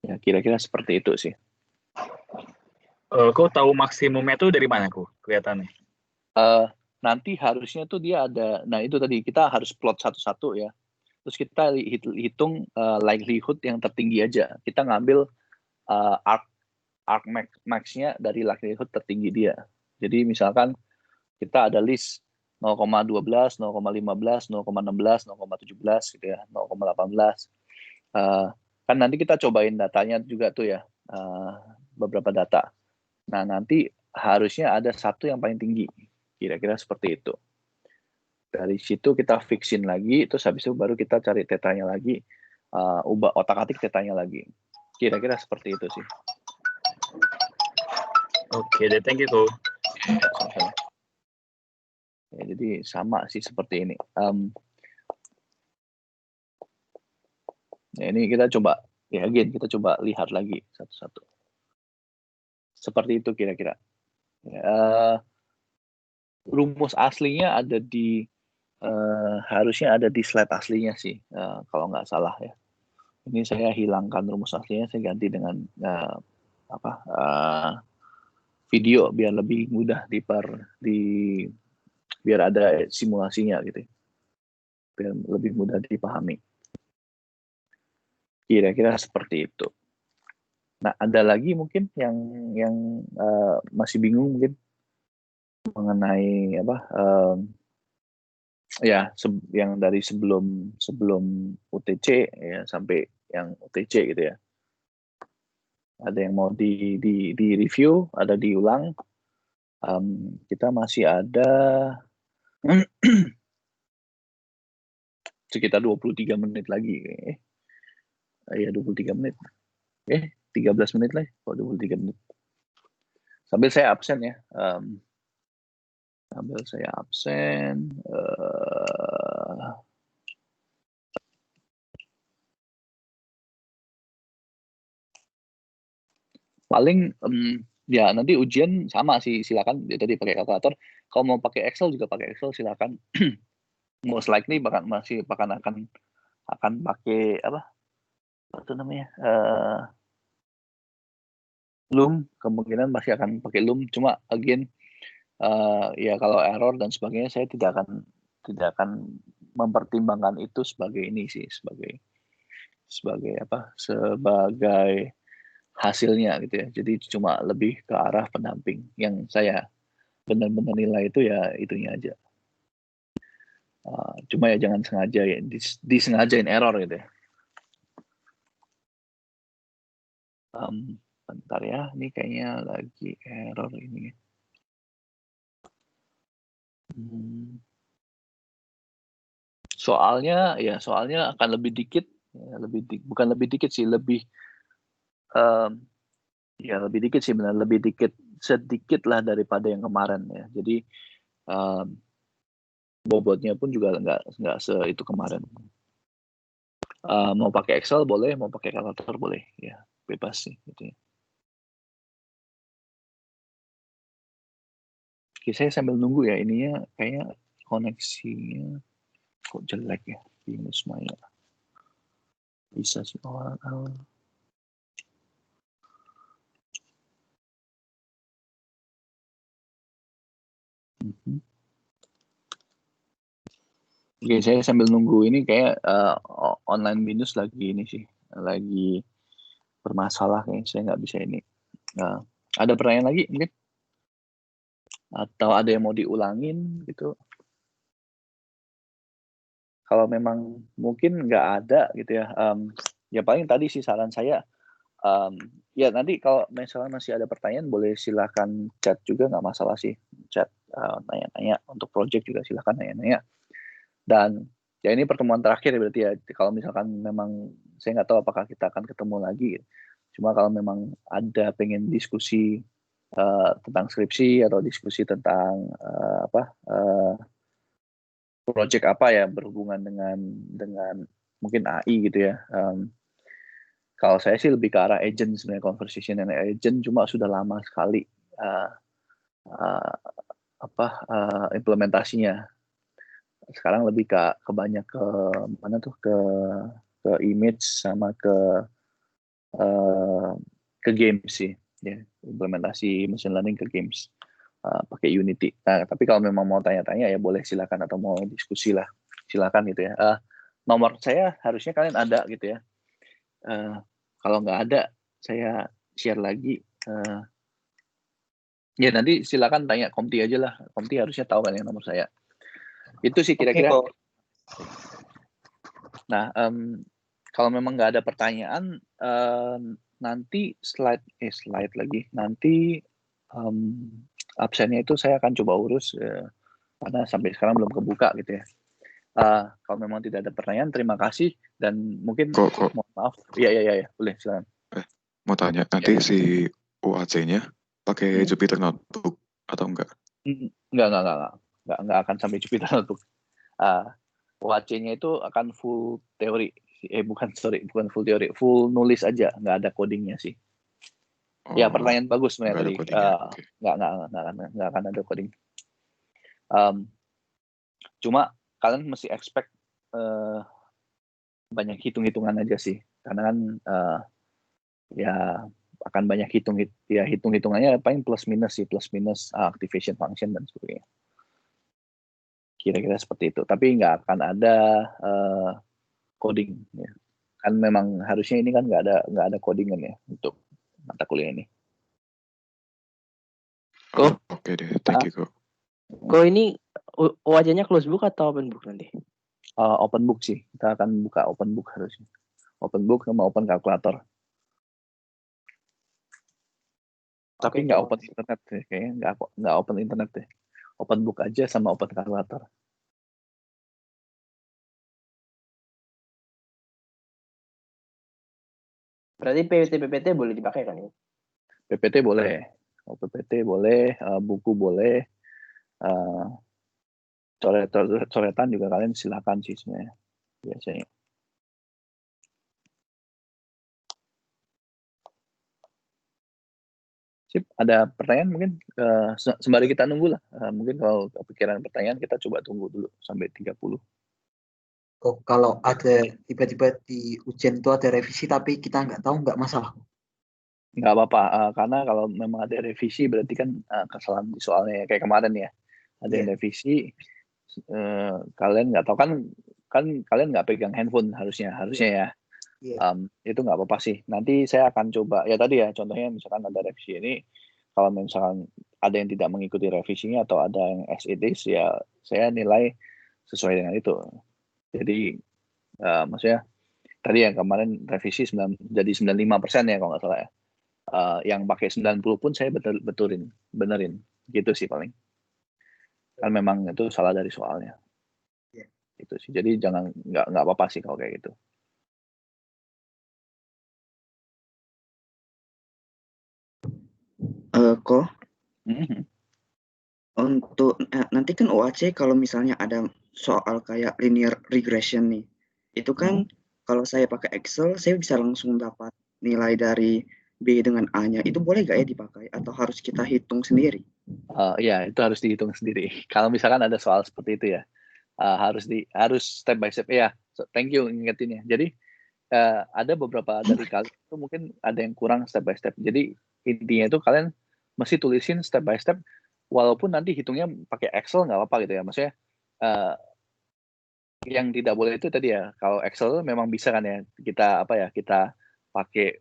Ya, kira-kira seperti itu sih. Kau tahu maksimumnya tuh dari mana, Ko? Kelihatannya. Nanti harusnya tuh dia ada, nah itu tadi kita harus plot satu-satu ya. Terus kita hitung likelihood yang tertinggi aja. Kita ngambil arc max-nya dari likelihood tertinggi dia. Jadi misalkan kita ada list 0,12, 0,15, 0,16, 0,17 gitu ya, 0,18. Kan nanti kita cobain datanya juga tuh ya, beberapa data. Nah, nanti harusnya ada satu yang paling tinggi. Kira-kira seperti itu. Dari situ kita fixin lagi, terus habis itu baru kita cari tetanya lagi, ubah otak-atik tetanya lagi. Kira-kira seperti itu sih. Oke deh, thank you, Ko. Sama-sama. Ya, jadi sama sih seperti ini. Ya, ini kita coba kita coba lihat lagi satu-satu. Seperti itu kira-kira. Ya, rumus aslinya ada di harusnya ada di slide aslinya sih, kalau nggak salah ya. Ini saya hilangkan rumus aslinya, saya ganti dengan video biar lebih mudah biar ada simulasinya gitu, biar lebih mudah dipahami. Kira-kira seperti itu. Nah, ada lagi mungkin yang masih bingung mungkin mengenai yang dari sebelum UTC ya sampai yang UTC gitu ya. Ada yang mau di review, ada diulang. Kita masih ada sekitar 23 menit lagi. Ya 23 menit. 13 menit lagi. 23 menit. Sambil saya absen ya. Sambil saya absen. Paling ya nanti ujian sama sih, silakan tadi pakai kalkulator. Kalau mau pakai Excel juga pakai Excel, silakan. Most likely akan pakai apa itu namanya Loom, kemungkinan masih akan pakai Loom. Cuma again ya kalau error dan sebagainya saya tidak akan mempertimbangkan itu sebagai ini sih, sebagai hasilnya gitu ya. Jadi cuma lebih ke arah pendamping. Yang saya benar-benar nilai itu ya itunya aja. Cuma ya jangan sengaja ya disengajain error gitu ya. Bentar ya, ini kayaknya lagi error ini. Soalnya akan lebih dikit, ya, bukan lebih dikit sih, lebih lebih dikit sih benar, lebih dikit sedikit lah daripada yang kemarin ya. Jadi bobotnya pun juga nggak se itu kemarin. Mau pakai Excel boleh, mau pakai kalkulator boleh, ya bebas sih gitu ya. Oke, saya sambil nunggu ya, ininya kayaknya koneksinya kok jelek ya, Binus Maya. Bisa sih awal. Oke, saya sambil nunggu ini kayak online Binus lagi ini sih, lagi bermasalah kayaknya, saya nggak bisa ini. Ada pertanyaan lagi mungkin? Atau ada yang mau diulangin gitu? Kalau memang mungkin nggak ada gitu ya, ya paling tadi sih saran saya, ya nanti kalau misalnya masih ada pertanyaan boleh silakan chat juga, nggak masalah sih, chat nanya-nanya, untuk project juga silakan nanya-nanya. Dan ya ini pertemuan terakhir ya berarti ya, kalau misalkan memang saya nggak tahu apakah kita akan ketemu lagi, cuma kalau memang ada pengen diskusi tentang skripsi atau diskusi tentang project apa ya berhubungan dengan mungkin AI gitu ya. Kalau saya sih lebih ke arah agent sebenarnya, conversation and agent, cuma sudah lama sekali implementasinya. Sekarang lebih ke banyak ke mana tuh, ke image sama ke games sih ya, implementasi machine learning ke games pakai Unity. Nah, tapi kalau memang mau tanya-tanya ya boleh silakan, atau mau diskusi lah silakan gitu ya. Nomor saya harusnya kalian ada gitu ya. Kalau nggak ada saya share lagi. Ya nanti silakan tanya Komti aja lah. Komti harusnya tahu kan ya nomor saya. Itu sih kira-kira. Okay, Nah, kalau memang nggak ada pertanyaan, nanti slide lagi. Nanti absennya itu saya akan coba urus, karena sampai sekarang belum kebuka gitu ya. Kalau memang tidak ada pertanyaan, terima kasih, dan mungkin mohon maaf. Iya, boleh silakan. Mau tanya, nanti si UAC-nya pakai Jupyter Notebook atau enggak? Enggak. nggak akan sampai Jupiter Notebook. OAC-nya itu akan full teori. Bukan full teori, full nulis aja, nggak ada codingnya sih. Ya, pertanyaan bagus sebenarnya tadi. Nggak akan ada coding. Cuma kalian mesti expect banyak hitung-hitungan aja sih, karena kan ya akan banyak hitung-hitungannya paling plus minus activation function dan sebagainya. Kira-kira seperti itu. Tapi nggak akan ada coding. Ya. Kan memang harusnya ini kan nggak ada codingan ya untuk mata kuliah ini. Oke deh, thank you kok. Kok ini wajahnya close book atau open book nanti? Open book sih. Kita akan buka open book harusnya. Open book sama open kalkulator. Tapi nggak open internet deh, kayaknya nggak open internet deh. Open book aja sama open kalkulator. Berarti PPT boleh dipakai kan ya? PPT boleh, PPT boleh, buku boleh, coretan juga kalian silakan sih sebenarnya biasanya. Sip, ada pertanyaan mungkin sembari kita nunggu lah. Mungkin kalau kepikiran pertanyaan kita coba tunggu dulu sampai 30. Kok kalau ada tiba-tiba di ujian itu ada revisi tapi kita nggak tahu, nggak masalah? Nggak apa-apa, karena kalau memang ada revisi berarti kan kesalahan di soalnya kayak kemarin ya. Ada yang revisi, kalian nggak tahu kan kalian nggak pegang handphone harusnya ya. Itu nggak apa-apa sih. Nanti saya akan coba ya tadi ya contohnya misalkan ada revisi ini, kalau misalkan ada yang tidak mengikuti revisinya atau ada yang as it is ya saya nilai sesuai dengan itu. Jadi maksudnya tadi yang kemarin revisi jadi 95% ya kalau nggak salah ya. Yang pakai 90 pun saya benerin gitu sih paling. Kan memang itu salah dari soalnya. Itu sih. Jadi nggak apa-apa sih kalau kayak gitu. Kok untuk nanti kan OAC kalau misalnya ada soal kayak linear regression nih, itu kan kalau saya pakai Excel saya bisa langsung dapat nilai dari B dengan A-nya. Itu boleh nggak ya dipakai atau harus kita hitung sendiri? Ya itu harus dihitung sendiri. Kalau misalkan ada soal seperti itu ya harus step by step ya. Thank you ingetinnya. Jadi ada beberapa dari kalian itu mungkin ada yang kurang step by step. Jadi intinya itu kalian mesti tulisin step by step. Walaupun nanti hitungnya pakai Excel nggak apa-apa gitu ya. Maksudnya yang tidak boleh itu tadi ya. Kalau Excel memang bisa kan ya kita pakai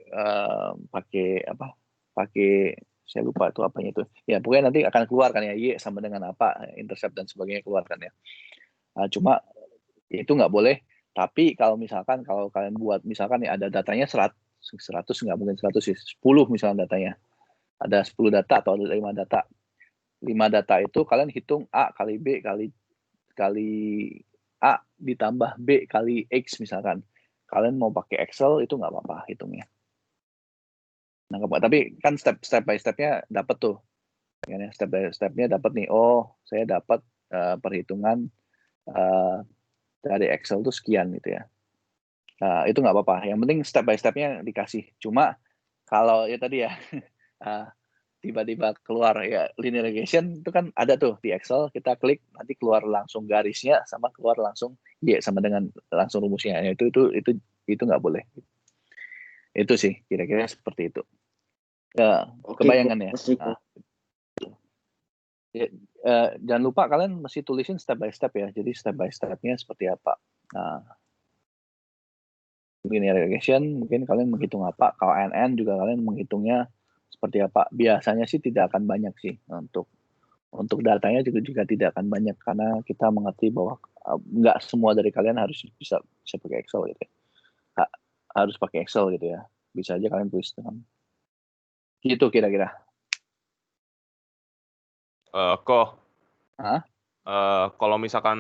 saya lupa itu apanya itu. Ya pokoknya nanti akan keluar kan ya Y sama dengan apa intercept dan sebagainya keluar kan ya. Cuma itu nggak boleh. Tapi kalau kalian buat misalkan ya ada datanya 100 nggak mungkin 100 sih 10 misalnya datanya. Ada 10 data atau ada 5 data. 5 data itu kalian hitung A kali B kali A ditambah B kali X misalkan. Kalian mau pakai Excel itu nggak apa-apa hitungnya. Nah, tapi kan step by stepnya dapat tuh. Step by stepnya dapat nih. Oh, saya dapat perhitungan dari Excel tuh sekian gitu ya. Itu nggak apa-apa. Yang penting step by stepnya dikasih. Cuma kalau ya tadi ya tiba-tiba keluar ya linear regression itu kan ada tuh di Excel, kita klik nanti keluar langsung garisnya sama keluar langsung Y sama dengan langsung rumusnya. Ya, itu nggak boleh. Itu sih kira-kira seperti itu. Kebayangan ya. Jangan lupa kalian mesti tulisin step by step ya. Jadi step by stepnya seperti apa. Linear regression mungkin kalian menghitung apa. Kalau NN juga kalian menghitungnya seperti apa. Biasanya sih tidak akan banyak sih untuk datanya juga tidak akan banyak karena kita mengerti bahwa nggak semua dari kalian harus bisa pakai Excel gitu ya. Harus pakai Excel gitu ya. Bisa aja kalian tulis dengan gitu kira-kira. Kalau misalkan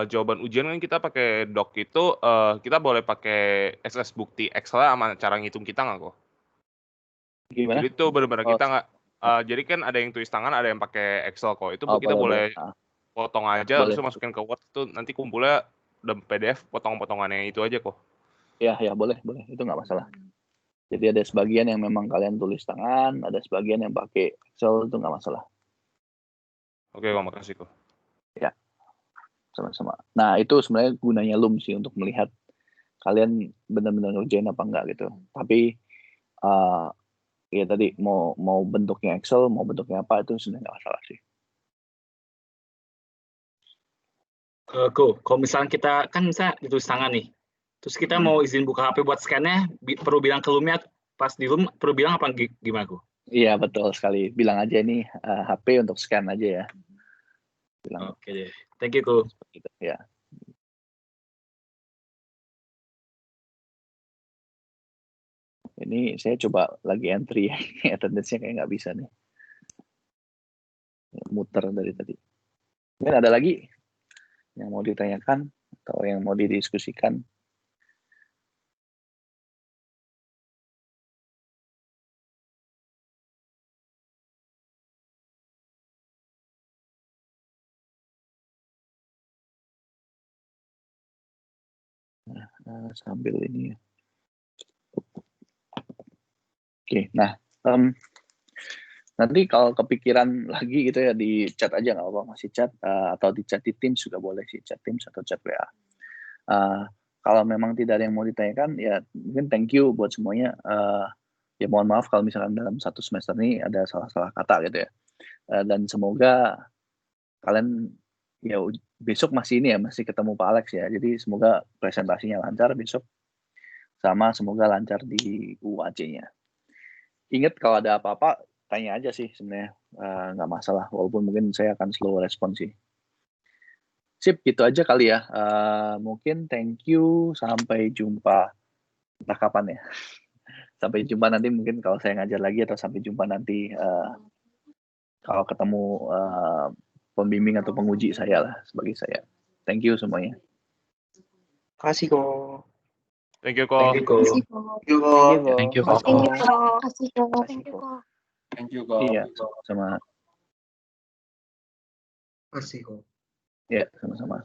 jawaban ujian kan kita pakai doc itu, kita boleh pakai SS bukti Excel sama cara ngitung kita nggak kok? Gimana? Jadi tuh benar-benar kita nggak, jadi kan ada yang tulis tangan, ada yang pakai Excel kok. Itu kita boleh potong aja, habis Boleh. itu masukin ke Word tuh nanti kumpulnya udah PDF potong-potongannya itu aja kok. Ya boleh, itu nggak masalah. Jadi ada sebagian yang memang kalian tulis tangan, ada sebagian yang pakai Excel, itu nggak masalah. Oke, kok makasih kok. Ya, sama-sama. Nah, itu sebenarnya gunanya Loom sih untuk melihat kalian benar-benar ngerjain apa enggak gitu. Tapi ya tadi mau bentuknya Excel, mau bentuknya apa itu sebenarnya nggak masalah sih. Kalau misalnya kita kan misalnya ditulis tangan nih, terus kita mau izin buka HP buat scan-nya, perlu bilang ke Loom-nya, pas di Loom perlu bilang apa gimana kok? Iya, betul sekali. Bilang aja ini HP untuk scan aja ya. Bilang Oke deh, thank you kok. gitu ya. Ini saya coba lagi entry ya, attendance-nya kayak nggak bisa nih. Muter dari tadi. Mungkin ada lagi yang mau ditanyakan atau yang mau didiskusikan? Nah, sambil ini ya. Oke, nah nanti kalau kepikiran lagi gitu ya di chat aja nggak apa-apa, masih chat atau di chat di Teams juga boleh sih, chat Teams atau chat WA. Kalau memang tidak ada yang mau ditanyakan ya mungkin thank you buat semuanya. Ya mohon maaf kalau misalkan dalam satu semester ini ada salah-salah kata gitu ya. Dan semoga kalian ya besok masih ini ya, masih ketemu Pak Alex ya. Jadi semoga presentasinya lancar besok, sama semoga lancar di UAC-nya. Ingat kalau ada apa-apa tanya aja sih sebenarnya, nggak masalah, walaupun mungkin saya akan slow respon sih. Sip, gitu aja kali ya. Mungkin thank you, sampai jumpa entah kapan ya. Sampai jumpa nanti mungkin kalau saya ngajar lagi, atau sampai jumpa nanti kalau ketemu pembimbing atau penguji saya lah, sebagai saya. Thank you semuanya. Kasih kok. Thank you kok. Thank you kok. Thank you kok. Thank you kok. Iya, sama. Kasih kok. Ya, sama-sama.